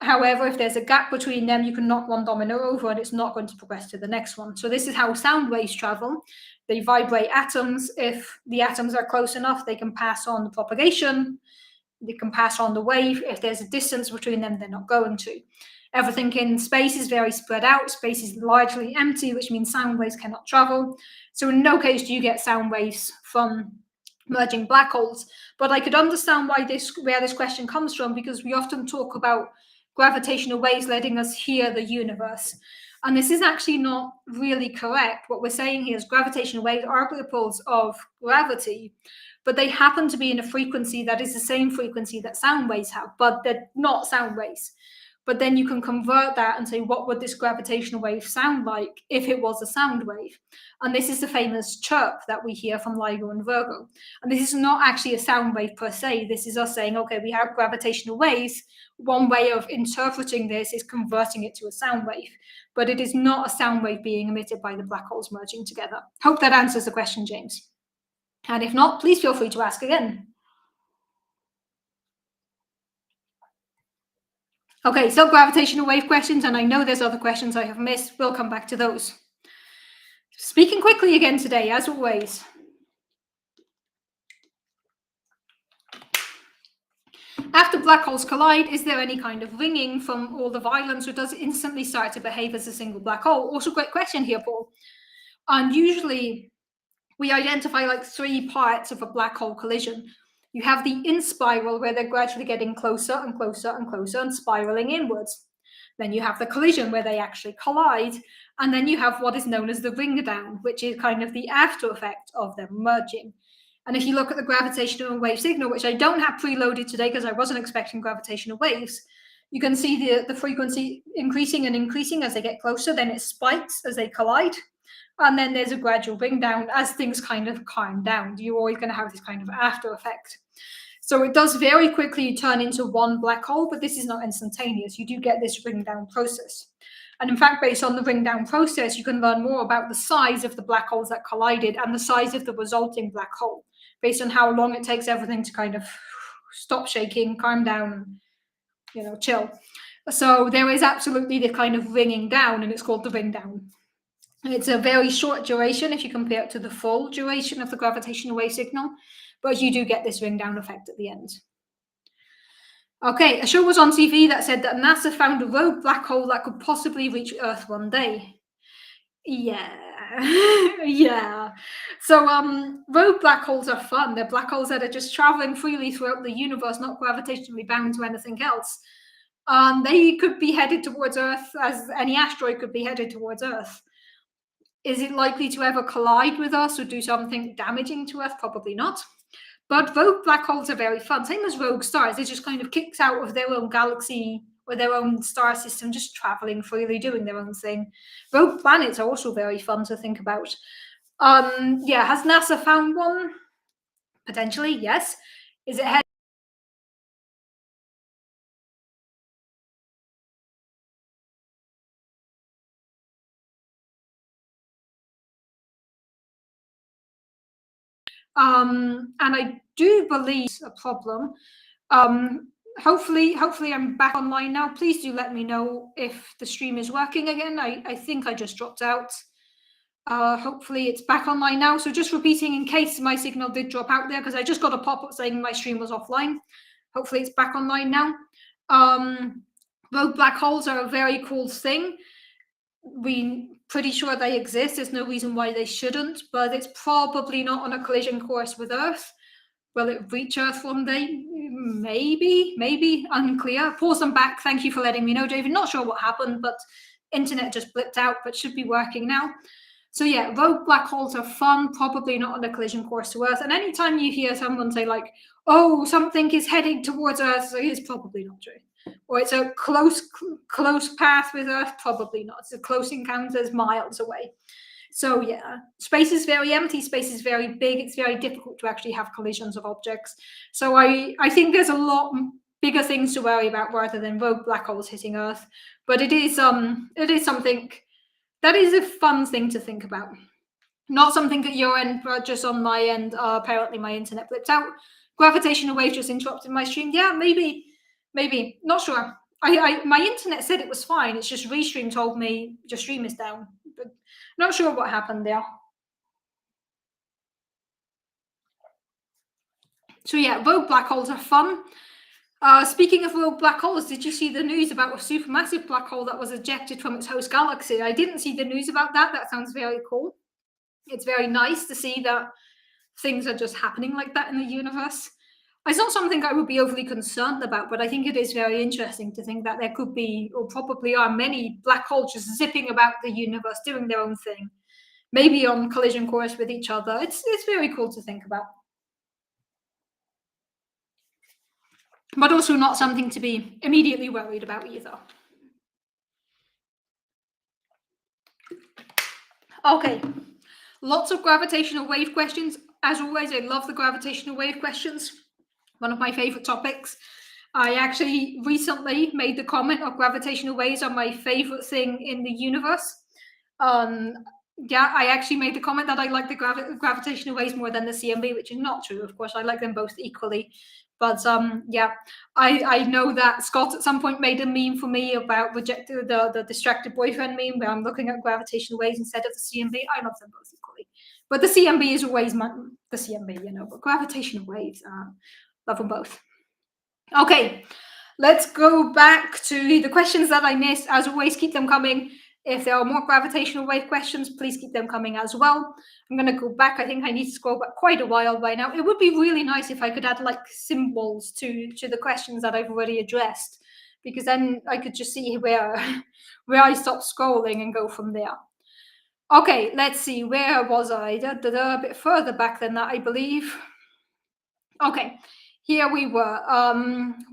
However, if there's a gap between them, you can knock one domino over and it's not going to progress to the next one. So this is how sound waves travel. They vibrate atoms. If the atoms are close enough, they can pass on the propagation. They can pass on the wave. If there's a distance between them, they're not going to. Everything in space is very spread out. Space is largely empty, which means sound waves cannot travel. So in no case do you get sound waves from merging black holes. But I could understand where this question comes from, because we often talk about gravitational waves letting us hear the universe. And this is actually not really correct. What we're saying here is gravitational waves are ripples of gravity, but they happen to be in a frequency that is the same frequency that sound waves have, but they're not sound waves. But then you can convert that and say, what would this gravitational wave sound like if it was a sound wave? And this is the famous chirp that we hear from LIGO and Virgo. And this is not actually a sound wave per se. This is us saying, okay, we have gravitational waves. One way of interpreting this is converting it to a sound wave, but it is not a sound wave being emitted by the black holes merging together. Hope that answers the question, James. And if not, please feel free to ask again. Okay, so gravitational wave questions, and I know there's other questions I have missed. We'll come back to those. Speaking quickly again today, as always. After black holes collide, is there any kind of ringing from all the violence, or does it instantly start to behave as a single black hole? Also, great question here, Paul. And usually we identify like 3 parts of a black hole collision. You have the in spiral, where they're gradually getting closer and closer and closer and spiraling inwards. Then you have the collision, where they actually collide. And then you have what is known as the ring down, which is kind of the after effect of them merging. And if you look at the gravitational wave signal, which I don't have preloaded today because I wasn't expecting gravitational waves, you can see the frequency increasing and increasing as they get closer. Then it spikes as they collide. And then there's a gradual bring down as things kind of calm down. You're always going to have this kind of after effect. So it does very quickly turn into one black hole, but this is not instantaneous. You do get this ring down process. And in fact, based on the ring down process, you can learn more about the size of the black holes that collided and the size of the resulting black hole, based on how long it takes everything to kind of stop shaking, calm down, chill. So there is absolutely the kind of ringing down, and it's called the ring down. And it's a very short duration if you compare it to the full duration of the gravitational wave signal, but you do get this ring down effect at the end. Okay, a show was on TV that said that NASA found a rogue black hole that could possibly reach Earth one day. Yeah. Yeah. So rogue black holes are fun. They're black holes that are just traveling freely throughout the universe, not gravitationally bound to anything else. They could be headed towards Earth as any asteroid could be headed towards Earth. Is it likely to ever collide with us or do something damaging to Earth? Probably not. But rogue black holes are very fun. Same as rogue stars. They just kind of kicked out of their own galaxy or their own star system, just traveling freely, doing their own thing. Rogue planets are also very fun to think about. Yeah, has NASA found one? Potentially, yes. Is it headed? And I do believe a problem. Hopefully I'm back online now. Please do let me know if the stream is working again. I think I just dropped out. Hopefully it's back online now. So just repeating in case my signal did drop out there, because I just got a pop-up saying my stream was offline. Hopefully it's back online now. Rogue black holes are a very cool thing. We're pretty sure they exist. There's no reason why they shouldn't, but it's probably not on a collision course with Earth. Will it reach Earth one day? Maybe, unclear. Pause and back. Thank you for letting me know, David. Not sure what happened, but internet just blipped out, but should be working now. So yeah, rogue black holes are fun, probably not on a collision course to Earth. And anytime you hear someone say like, oh, something is heading towards Earth, so it's probably not true. Or it's a close path with Earth, probably not. It's a close encounters miles away. So yeah, space is very empty, space is very big, it's very difficult to actually have collisions of objects. So I think there's a lot bigger things to worry about rather than rogue black holes hitting Earth. But it is something that is a fun thing to think about. Not something at your end, but just on my end. Apparently my internet blipped out. Gravitational wave just interrupted my stream. Yeah, maybe, not sure. My internet said it was fine. It's just Restream told me your stream is down. But not sure what happened there. So yeah, rogue black holes are fun. Speaking of rogue black holes, did you see the news about a supermassive black hole that was ejected from its host galaxy? I didn't see the news about that. That sounds very cool. It's very nice to see that things are just happening like that in the universe. It's not something I would be overly concerned about, but I think it is very interesting to think that there could be, or probably are, many black holes just zipping about the universe, doing their own thing, maybe on collision course with each other. It's very cool to think about, but also not something to be immediately worried about either. Okay, lots of gravitational wave questions. As always, I love the gravitational wave questions. One of my favorite topics. I actually recently made the comment of gravitational waves are my favorite thing in the universe. Yeah, I actually made the comment that I like the gravitational waves more than the CMB, which is not true. Of course, I like them both equally. But yeah, I know that Scott at some point made a meme for me about rejecting the distracted boyfriend meme where I'm looking at gravitational waves instead of the CMB. I love them both equally. But the CMB is always the CMB, but gravitational waves, love them both. Okay, let's go back to the questions that I missed. As always, keep them coming. If there are more gravitational wave questions, please keep them coming as well. I'm going to go back. I think I need to scroll back quite a while by now. It would be really nice if I could add like symbols to the questions that I've already addressed, because then I could just see where I stop scrolling and go from there. Okay, let's see. Where was I? A bit further back than that, I believe. Okay, here we were.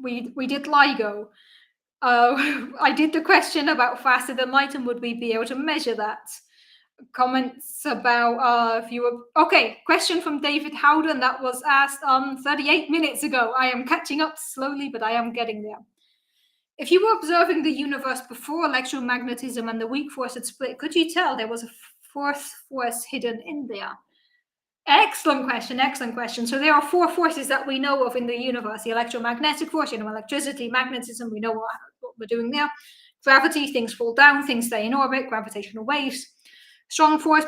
We did LIGO. I did the question about faster than light and would we be able to measure that? Comments about if you were okay. Question from David Howden that was asked 38 minutes ago. I am catching up slowly, but I am getting there. If you were observing the universe before electromagnetism and the weak force had split, could you tell there was a fourth force hidden in there? Excellent question, excellent question. So there are four forces that we know of in the universe. The electromagnetic force, electricity, magnetism, we know what we're doing there. Gravity, things fall down, things stay in orbit, gravitational waves. Strong force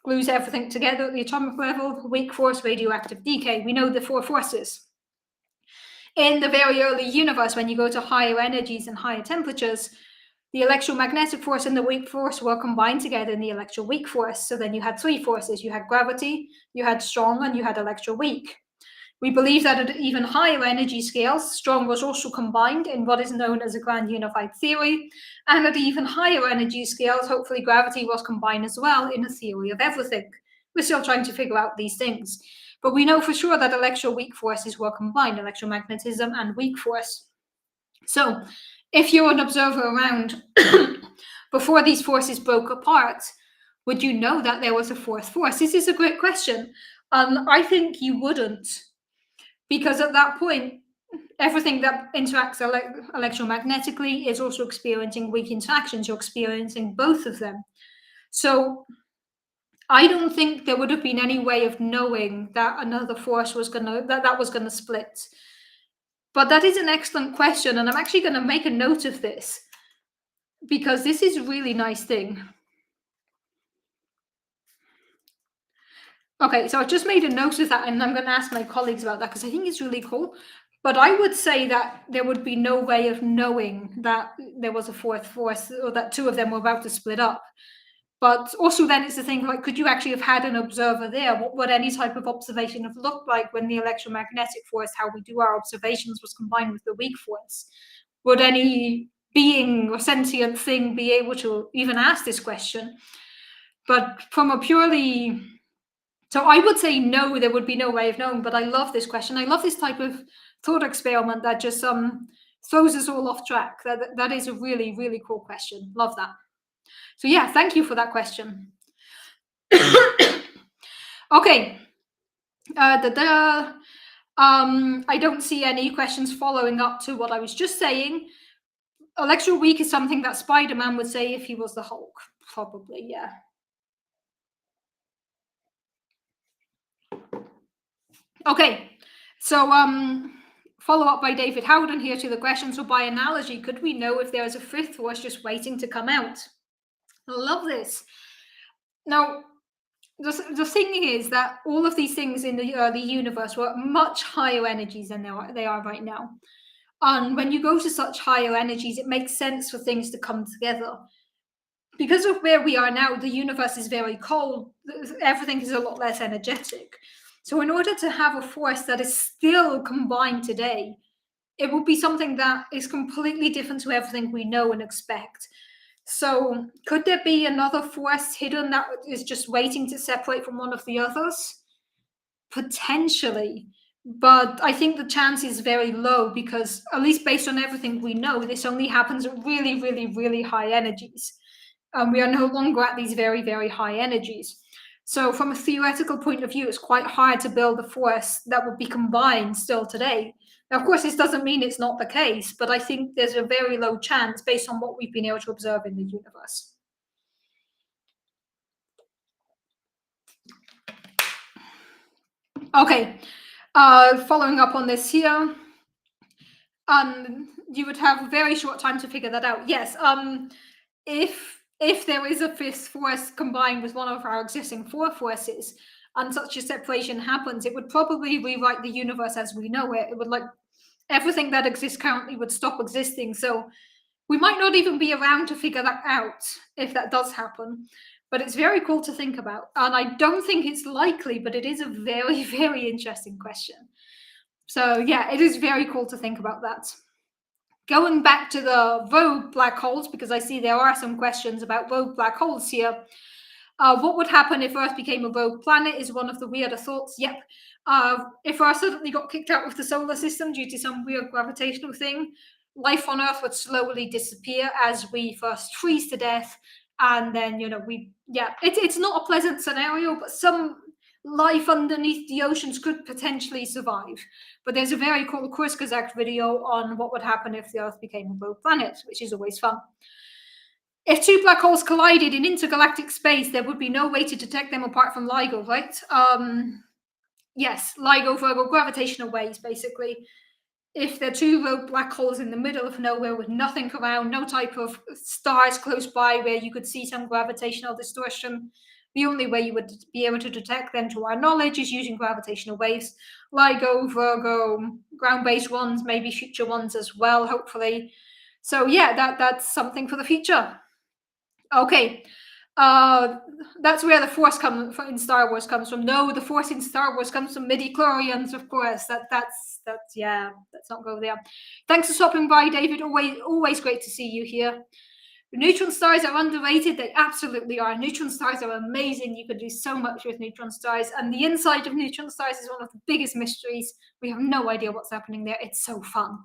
glues everything together at the atomic level. Weak force, radioactive decay. We know the four forces. In the very early universe, when you go to higher energies and higher temperatures, the electromagnetic force and the weak force were combined together in the electroweak force. So then you had three forces. You had gravity, you had strong, and you had electroweak. We believe that at even higher energy scales, strong was also combined in what is known as a grand unified theory. And at even higher energy scales, hopefully gravity was combined as well in a theory of everything. We're still trying to figure out these things. But we know for sure that electroweak forces were combined, electromagnetism and weak force. So if you're an observer around before these forces broke apart, would you know that there was a fourth force? This is a great question. I think you wouldn't, because at that point, everything that interacts electromagnetically is also experiencing weak interactions. You're experiencing both of them. So I don't think there would have been any way of knowing that another force was that was gonna split. But that is an excellent question, and I'm actually going to make a note of this because this is a really nice thing. Okay, so I've just made a note of that, and I'm going to ask my colleagues about that because I think it's really cool. But I would say that there would be no way of knowing that there was a fourth force or that two of them were about to split up. But also then it's the thing, like, could you actually have had an observer there? What would any type of observation have looked like when the electromagnetic force, how we do our observations, was combined with the weak force? Would any being or sentient thing be able to even ask this question? But from a purely... So I would say no, there would be no way of knowing, but I love this question. I love this type of thought experiment that just throws us all off track. That is a really, really cool question. Love that. So yeah, thank you for that question. Okay. I don't see any questions following up to what I was just saying. Electroweak is something that Spider-Man would say if he was the Hulk. Probably, yeah. Okay. So follow up by David Howden here to the question. So by analogy, could we know if there is a fifth force just waiting to come out? I love this. Now, the thing is that all of these things in the early universe were much higher energies than they are right now. And when you go to such higher energies, it makes sense for things to come together. Because of where we are now, the universe is very cold. Everything is a lot less energetic. So in order to have a force that is still combined today, it would be something that is completely different to everything we know and expect. So could there be another force hidden that is just waiting to separate from one of the others? Potentially. But I think the chance is very low because, at least based on everything we know, this only happens at really, really, really high energies. We are no longer at these very, very high energies. So, from a theoretical point of view, it's quite hard to build a force that would be combined still today. Now, of course, this doesn't mean it's not the case, but I think there's a very low chance based on what we've been able to observe in the universe. Okay, following up on this here, you would have a very short time to figure that out. Yes, if there is a fifth force combined with one of our existing four forces, and such a separation happens, it would probably rewrite the universe as we know it. It would, like, everything that exists currently would stop existing. So we might not even be around to figure that out if that does happen. But it's very cool to think about, and I don't think it's likely, but it is a very, very interesting question. So yeah, it is very cool to think about that. Going back to the rogue black holes, because I see there are some questions about rogue black holes here. What would happen if Earth became a rogue planet is one of the weirder thoughts. Yep. If Earth suddenly got kicked out of the solar system due to some weird gravitational thing, life on Earth would slowly disappear as we first freeze to death. And then, it's not a pleasant scenario, but some life underneath the oceans could potentially survive. But there's a very cool Kurzgesagt video on what would happen if the Earth became a rogue planet, which is always fun. If two black holes collided in intergalactic space, there would be no way to detect them apart from LIGO, right? Yes, LIGO, Virgo, gravitational waves, basically. If there are two rogue black holes in the middle of nowhere with nothing around, no type of stars close by where you could see some gravitational distortion, the only way you would be able to detect them, to our knowledge, is using gravitational waves. LIGO, Virgo, ground-based ones, maybe future ones as well, hopefully. So yeah, that's something for the future. Okay. That's where the force in Star Wars comes from. No, the force in Star Wars comes from midi-chlorians, of course. Let's not go there. Thanks for stopping by, David. Always great to see you here. Neutron stars are underrated. They absolutely are. Neutron stars are amazing. You could do so much with neutron stars, and the inside of neutron stars is one of the biggest mysteries. We have no idea what's happening there. It's so fun.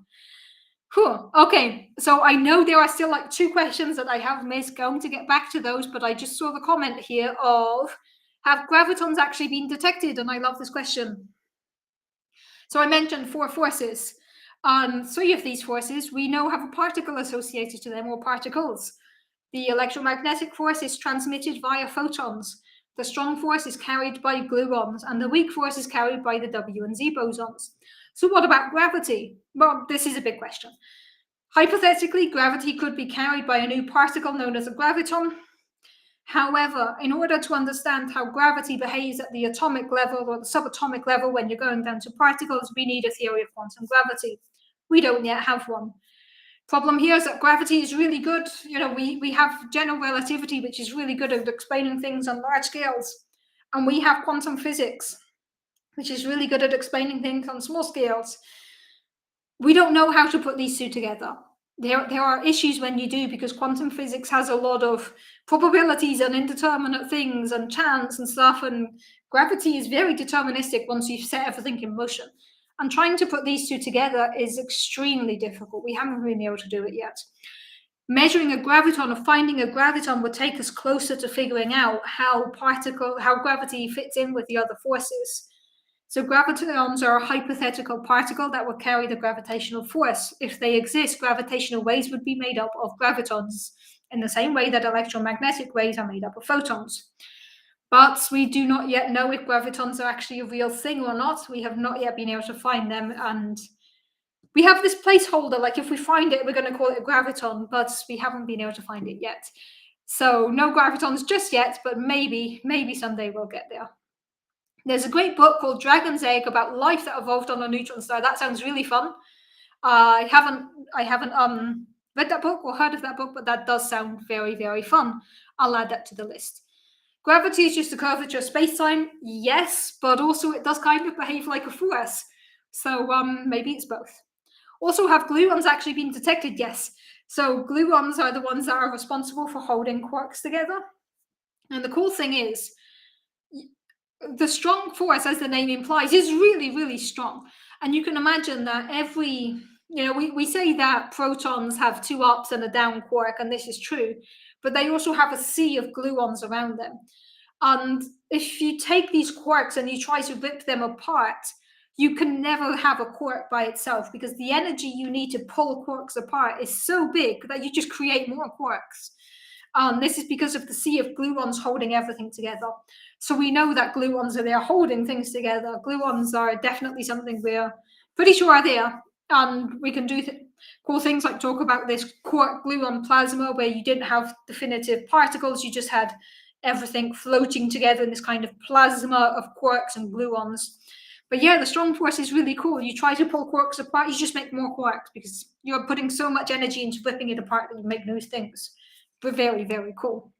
Cool. Okay, so I know there are still like two questions that I have missed. Going to get back to those, but I just saw the comment here of, have gravitons actually been detected? And I love this question. So I mentioned four forces. Three of these forces we know have a particle associated to them, or particles. The electromagnetic force is transmitted via photons. The strong force is carried by gluons, and the weak force is carried by the W and Z bosons. So what about gravity? Well, this is a big question. Hypothetically, gravity could be carried by a new particle known as a graviton. However, in order to understand how gravity behaves at the atomic level or the subatomic level when you're going down to particles, we need a theory of quantum gravity. We don't yet have one. Problem here is that gravity is really good. We have general relativity, which is really good at explaining things on large scales. And we have quantum physics, which is really good at explaining things on small scales. We don't know how to put these two together. There are issues when you do, because quantum physics has a lot of probabilities and indeterminate things and chance and stuff, and gravity is very deterministic once you've set everything in motion. And trying to put these two together is extremely difficult. We haven't been able to do it yet. Measuring a graviton or finding a graviton would take us closer to figuring out how gravity fits in with the other forces. So gravitons are a hypothetical particle that would carry the gravitational force. If they exist, gravitational waves would be made up of gravitons, in the same way that electromagnetic waves are made up of photons. But we do not yet know if gravitons are actually a real thing or not. We have not yet been able to find them, and we have this placeholder, like if we find it, we're going to call it a graviton, but we haven't been able to find it yet. So no gravitons just yet, but maybe someday we'll get there. There's a great book called Dragon's Egg about life that evolved on a neutron star. That sounds really fun. I haven't read that book or heard of that book, but that does sound very, very fun. I'll add that to the list. Gravity is just a curvature of space-time, yes, but also it does kind of behave like a force. So maybe it's both. Also, have gluons actually been detected? Yes. So gluons are the ones that are responsible for holding quarks together. And the cool thing is, the strong force, as the name implies, is really, really strong. And you can imagine that we say that protons have two ups and a down quark, and this is true, but they also have a sea of gluons around them. And if you take these quarks and you try to rip them apart, you can never have a quark by itself because the energy you need to pull quarks apart is so big that you just create more quarks. This is because of the sea of gluons holding everything together. So we know that gluons are there holding things together. Gluons are definitely something we're pretty sure are there. And we can do cool things like talk about this quark gluon plasma where you didn't have definitive particles, you just had everything floating together in this kind of plasma of quarks and gluons. But yeah, the strong force is really cool. You try to pull quarks apart, you just make more quarks because you're putting so much energy into flipping it apart that you make new things. But very, very cool.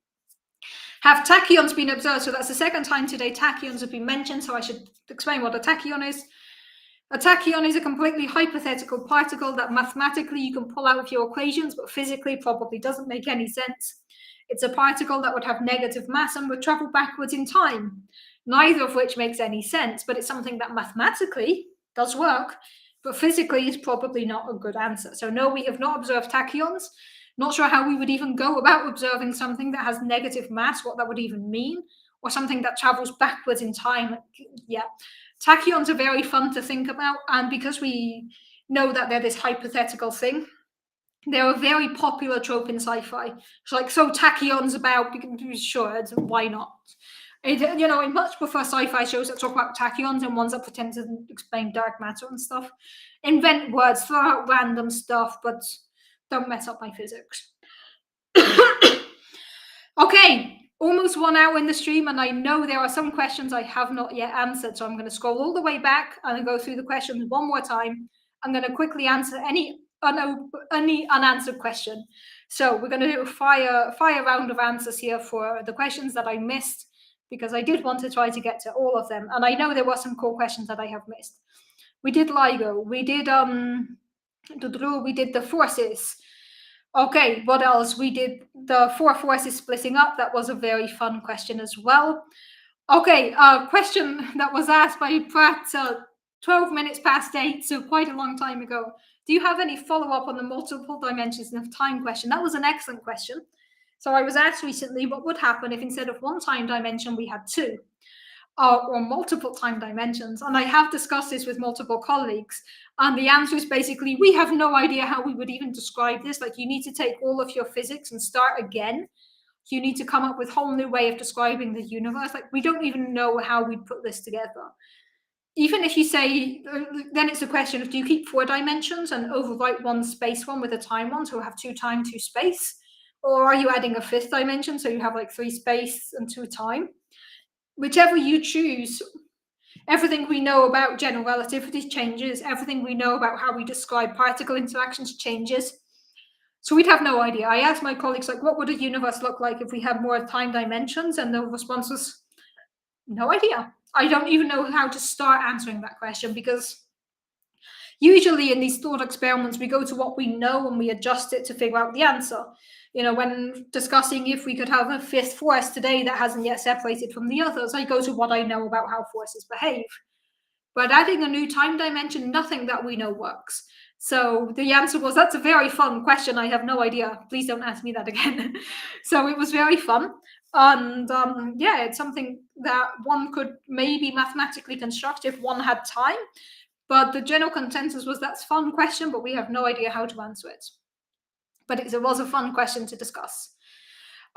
Have tachyons been observed? So that's the second time today tachyons have been mentioned, so I should explain what a tachyon is. A tachyon is a completely hypothetical particle that mathematically you can pull out of your equations, but physically probably doesn't make any sense. It's a particle that would have negative mass and would travel backwards in time, neither of which makes any sense, but it's something that mathematically does work, but physically is probably not a good answer. So no, we have not observed tachyons. Not sure how we would even go about observing something that has negative mass, what that would even mean, or something that travels backwards in time. Yeah. Tachyons are very fun to think about, and because we know that they're this hypothetical thing, they're a very popular trope in sci-fi. It's like, so tachyons about, sure, why not? I much prefer sci-fi shows that talk about tachyons and ones that pretend to explain dark matter and stuff. Invent words, throw out random stuff, but don't mess up my physics. Okay, almost 1 hour in the stream, and I know there are some questions I have not yet answered, so I'm going to scroll all the way back and go through the questions one more time. I'm going to quickly answer any unanswered question. So we're going to do a fire round of answers here for the questions that I missed, because I did want to try to get to all of them, and I know there were some cool questions that I have missed. We did LIGO. We did the forces. Okay, what else? We did the four forces splitting up. That was a very fun question as well. Okay, a question that was asked by Pratt 12 minutes past 8, so quite a long time ago. Do you have any follow-up on the multiple dimensions of time question? That was an excellent question. So I was asked recently what would happen if instead of one time dimension we had two, or multiple time dimensions. And I have discussed this with multiple colleagues. And the answer is basically, we have no idea how we would even describe this. Like, you need to take all of your physics and start again. You need to come up with a whole new way of describing the universe. Like, we don't even know how we'd put this together. Even if you say, then it's a question of, do you keep 4 dimensions and overwrite one space one with a time one, so have 2 time, 2 space? Or are you adding a 5th dimension, so you have like 3 space and 2 time? Whichever you choose, everything we know about general relativity changes. Everything we know about how we describe particle interactions changes. So we'd have no idea. I asked my colleagues, like, what would a universe look like if we had more time dimensions? And the response was, no idea. I don't even know how to start answering that question, because usually in these thought experiments, we go to what we know and we adjust it to figure out the answer. When discussing if we could have a 5th force today that hasn't yet separated from the others, I go to what I know about how forces behave. But adding a new time dimension, nothing that we know works. So the answer was, that's a very fun question. I have no idea. Please don't ask me that again. So it was very fun. And yeah, it's something that one could maybe mathematically construct if one had time. But the general consensus was, that's a fun question, but we have no idea how to answer it. But it was a fun question to discuss.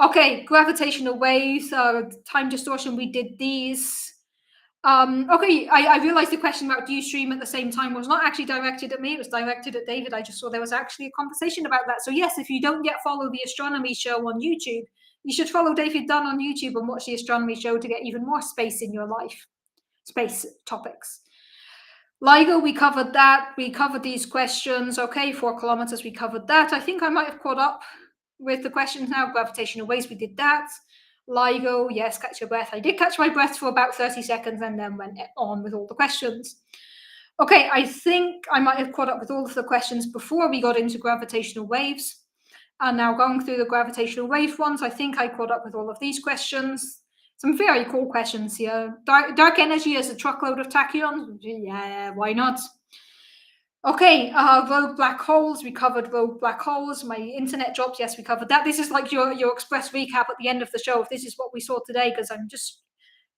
Okay, gravitational waves, time distortion, we did these. Okay, I realized the question about do you stream at the same time was not actually directed at me, it was directed at David. I just saw there was actually a conversation about that. So yes, if you don't yet follow the astronomy show on YouTube, you should follow David Dunn on YouTube and watch the astronomy show to get even more space in your life. Space topics. LIGO, we covered that. We covered these questions. Okay, 4 kilometers, we covered that. I think I might have caught up with the questions now. Gravitational waves, we did that. LIGO, yes, catch your breath. I did catch my breath for about 30 seconds and then went on with all the questions. Okay, I think I might have caught up with all of the questions before we got into gravitational waves. And now going through the gravitational wave ones, I think I caught up with all of these questions. Some very cool questions here. Dark energy as a truckload of tachyons? Yeah, why not? Okay, rogue black holes. We covered rogue black holes. My internet dropped. Yes, we covered that. This is like your express recap at the end of the show. If this is what we saw today, because I'm just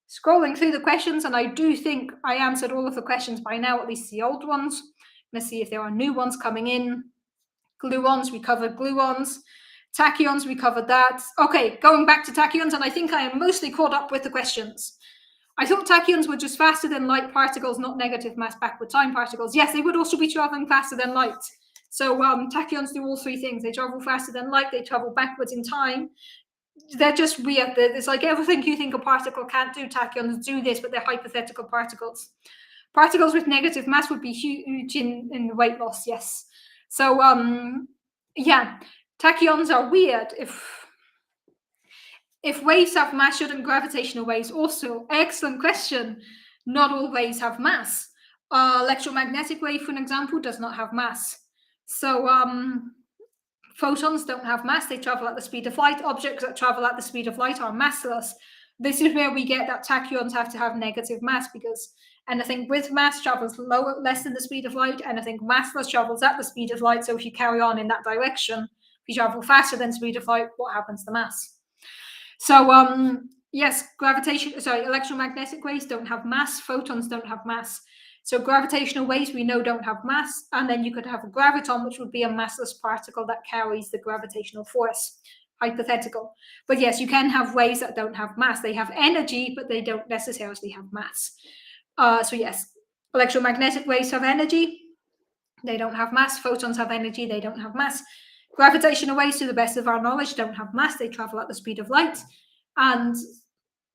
scrolling through the questions, and I do think I answered all of the questions by now, at least the old ones. Let's see if there are new ones coming in. Gluons, we covered gluons. Tachyons, we covered that. Okay, going back to tachyons, and I think I am mostly caught up with the questions. I thought tachyons were just faster than light particles, not negative mass backward time particles. Yes, they would also be traveling faster than light. So tachyons do all three things. They travel faster than light, they travel backwards in time. They're just weird. It's like everything you think a particle can't do, tachyons do this, but they're hypothetical particles. Particles with negative mass would be huge in weight loss, yes. So, yeah, tachyons are weird. If waves have mass, shouldn't gravitational waves also? Excellent question. Not all waves have mass. Electromagnetic wave, for an example, does not have mass. So photons don't have mass. They travel at the speed of light. Objects that travel at the speed of light are massless. This is where we get that tachyons have to have negative mass, because anything with mass travels less than the speed of light. Anything massless travels at the speed of light. So if you carry on in that direction, if you travel faster than speed of light, what happens to mass? So yes, electromagnetic waves don't have mass, photons don't have mass. So gravitational waves we know don't have mass, and then you could have a graviton, which would be a massless particle that carries the gravitational force. Hypothetical. But yes, you can have waves that don't have mass. They have energy, but they don't necessarily have mass. So yes, electromagnetic waves have energy. They don't have mass. Photons have energy. They don't have mass. Gravitational waves, to the best of our knowledge, don't have mass. They travel at the speed of light. And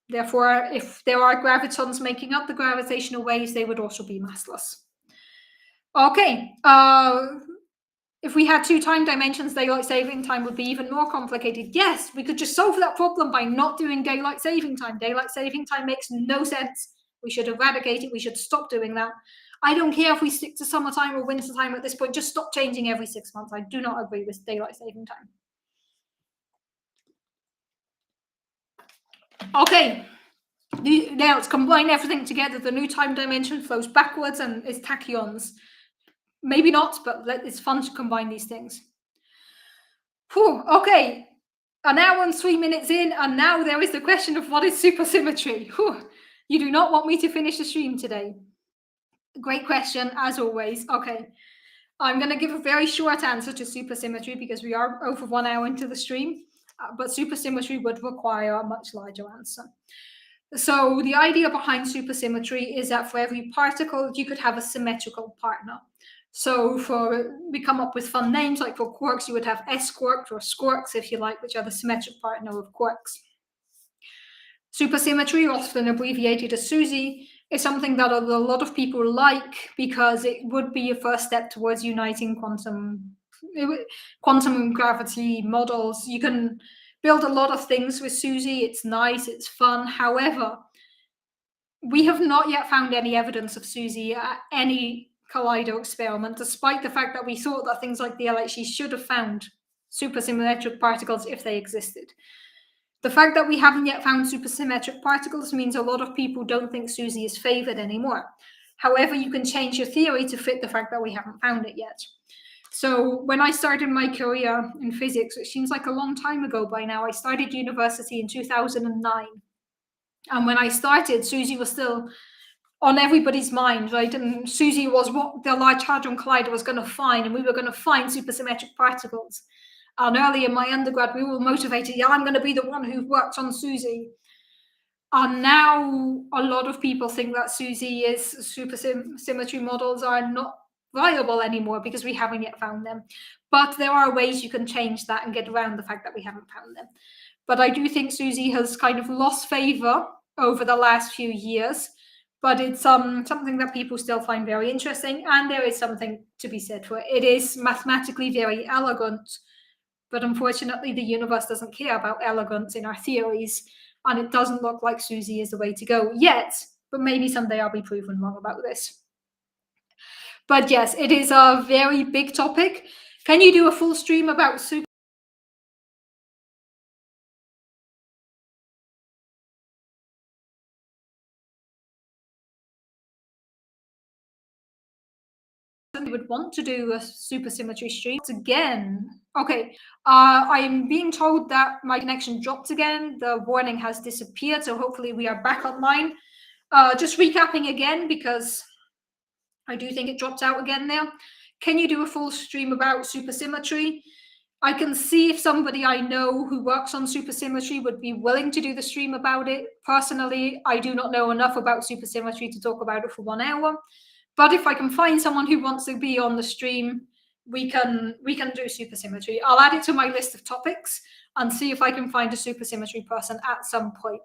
therefore, if there are gravitons making up the gravitational waves, they would also be massless. Okay. If we had two time dimensions, daylight saving time would be even more complicated. Yes, we could just solve that problem by not doing daylight saving time. Daylight saving time makes no sense. We should eradicate it. We should stop doing that. I don't care if we stick to summertime or wintertime at this point. Just stop changing every 6 months. I do not agree with daylight saving time. Okay. Now let's combine everything together. The new time dimension flows backwards and is tachyons. Maybe not, but it's fun to combine these things. Whew, okay. An hour and 3 minutes in, and now there is the question of what is supersymmetry. Whew. You do not want me to finish the stream today. Great question, as always. Okay. I'm going to give a very short answer to supersymmetry because we are over 1 hour into the stream, but supersymmetry would require a much larger answer. So the idea behind supersymmetry is that for every particle, you could have a symmetrical partner. So we come up with fun names, like for quarks, you would have S quarks or squarks, if you like, which are the symmetric partner of quarks. Supersymmetry, often abbreviated as SUSY, is something that a lot of people like because it would be a first step towards uniting quantum gravity models. You can build a lot of things with SUSY. It's nice, it's fun. However, we have not yet found any evidence of SUSY at any collider experiment, despite the fact that we thought that things like the LHC should have found supersymmetric particles if they existed. The fact that we haven't yet found supersymmetric particles means a lot of people don't think SUSY is favored anymore. However, you can change your theory to fit the fact that we haven't found it yet. So when I started my career in physics, which seems like a long time ago by now, I started university in 2009. And when I started, SUSY was still on everybody's mind, right? And SUSY was what the Large Hadron Collider was going to find, and we were going to find supersymmetric particles. And early in my undergrad, we were motivated, yeah, I'm going to be the one who worked on SUSY. And now a lot of people think that SUSY is supersymmetry models are not viable anymore because we haven't yet found them. But there are ways you can change that and get around the fact that we haven't found them. But I do think SUSY has kind of lost favor over the last few years. But it's something that people still find very interesting, and there is something to be said for it. It is mathematically very elegant, But unfortunately, the universe doesn't care about elegance in our theories, and it doesn't look like Susie is the way to go yet. But maybe someday I'll be proven wrong about this. But yes, it is a very big topic. Can you do a full stream about super? Would want to do a supersymmetry stream again. Okay, I'm being told that my connection dropped again. The warning has disappeared, so hopefully we are back online. Just recapping again, because I do think it dropped out again there. Can you do a full stream about supersymmetry? I can see if somebody I know who works on supersymmetry would be willing to do the stream about it. Personally, I do not know enough about supersymmetry to talk about it for 1 hour. But if I can find someone who wants to be on the stream, we can do supersymmetry. I'll add it to my list of topics and see if I can find a supersymmetry person at some point.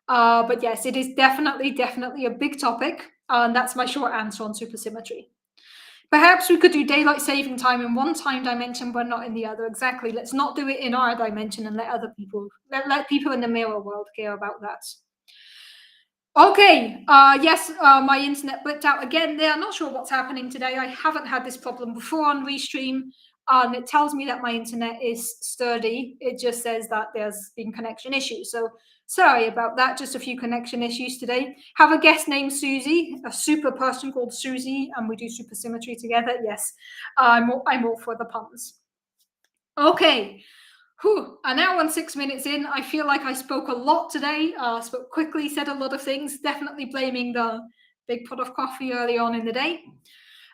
But yes, it is definitely a big topic, and that's my short answer on supersymmetry. Perhaps we could do daylight saving time in one time dimension, but not in the other. Exactly. Let's not do it in our dimension and let other people, let people in the mirror world care about that. Okay, yes, my internet blipped out again there. I'm not sure what's happening today. I haven't had this problem before on Restream, and it tells me that my internet is sturdy. It just says that there's been connection issues. So sorry about that, just a few connection issues today. Have a guest named Susie, a super person called Susie, and we do supersymmetry together. Yes, I'm all for the puns. Okay. Whew, an hour and 6 minutes in, I feel like I spoke a lot today, spoke quickly, said a lot of things, definitely blaming the big pot of coffee early on in the day.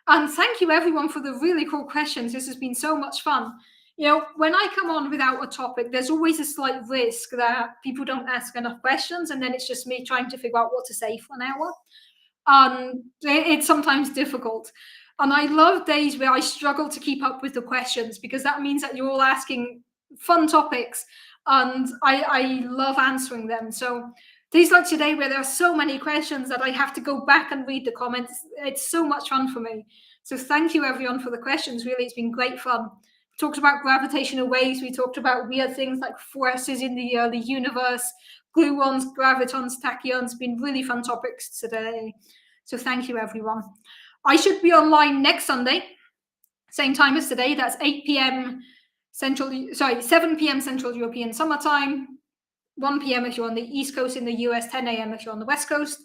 And thank you everyone for the really cool questions. This has been so much fun. You know, when I come on without a topic, there's always a slight risk that people don't ask enough questions, and then it's just me trying to figure out what to say for an hour. It's sometimes difficult. And I love days where I struggle to keep up with the questions, because that means that you're all asking fun topics, and I love answering them. So days like today where there are so many questions that I have to go back and read the comments, it's so much fun for me. So thank you everyone for the questions. Really, it's been great fun. We talked about gravitational waves. We talked about weird things like forces in the universe, gluons, gravitons, tachyons. Been really fun topics today. So thank you everyone. I should be online next Sunday, same time as today. That's 8 p.m. 7 p.m. Central European Summertime, 1 p.m. if you're on the East Coast in the US, 10 a.m. if you're on the West Coast.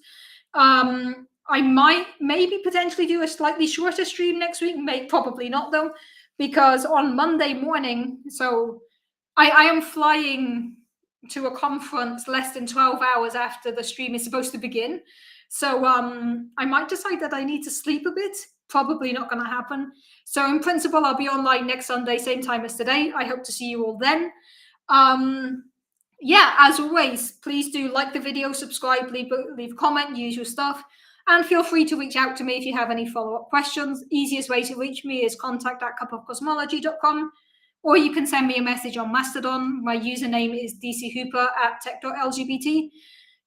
I might maybe potentially do a slightly shorter stream next week, probably not though, because on Monday morning, so I am flying to a conference less than 12 hours after the stream is supposed to begin. So I might decide that I need to sleep a bit. Probably not going to happen. So in principle, I'll be online next Sunday, same time as today. I hope to see you all then. Yeah, as always, please do like the video, subscribe, leave a comment, usual stuff. And feel free to reach out to me if you have any follow-up questions. Easiest way to reach me is contact@cupofcosmology.com, or you can send me a message on Mastodon. My username is dchooper@tech.lgbt.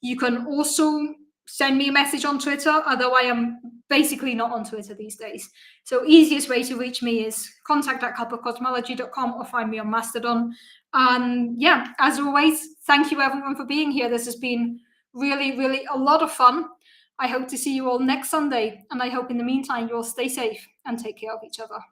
You can also send me a message on Twitter, although I am basically not on Twitter these days. So easiest way to reach me is contact@cupofcosmology.com, or find me on Mastodon. And yeah, as always, thank you everyone for being here. This has been really a lot of fun. I hope to see you all next Sunday, and I hope in the meantime you all stay safe and take care of each other.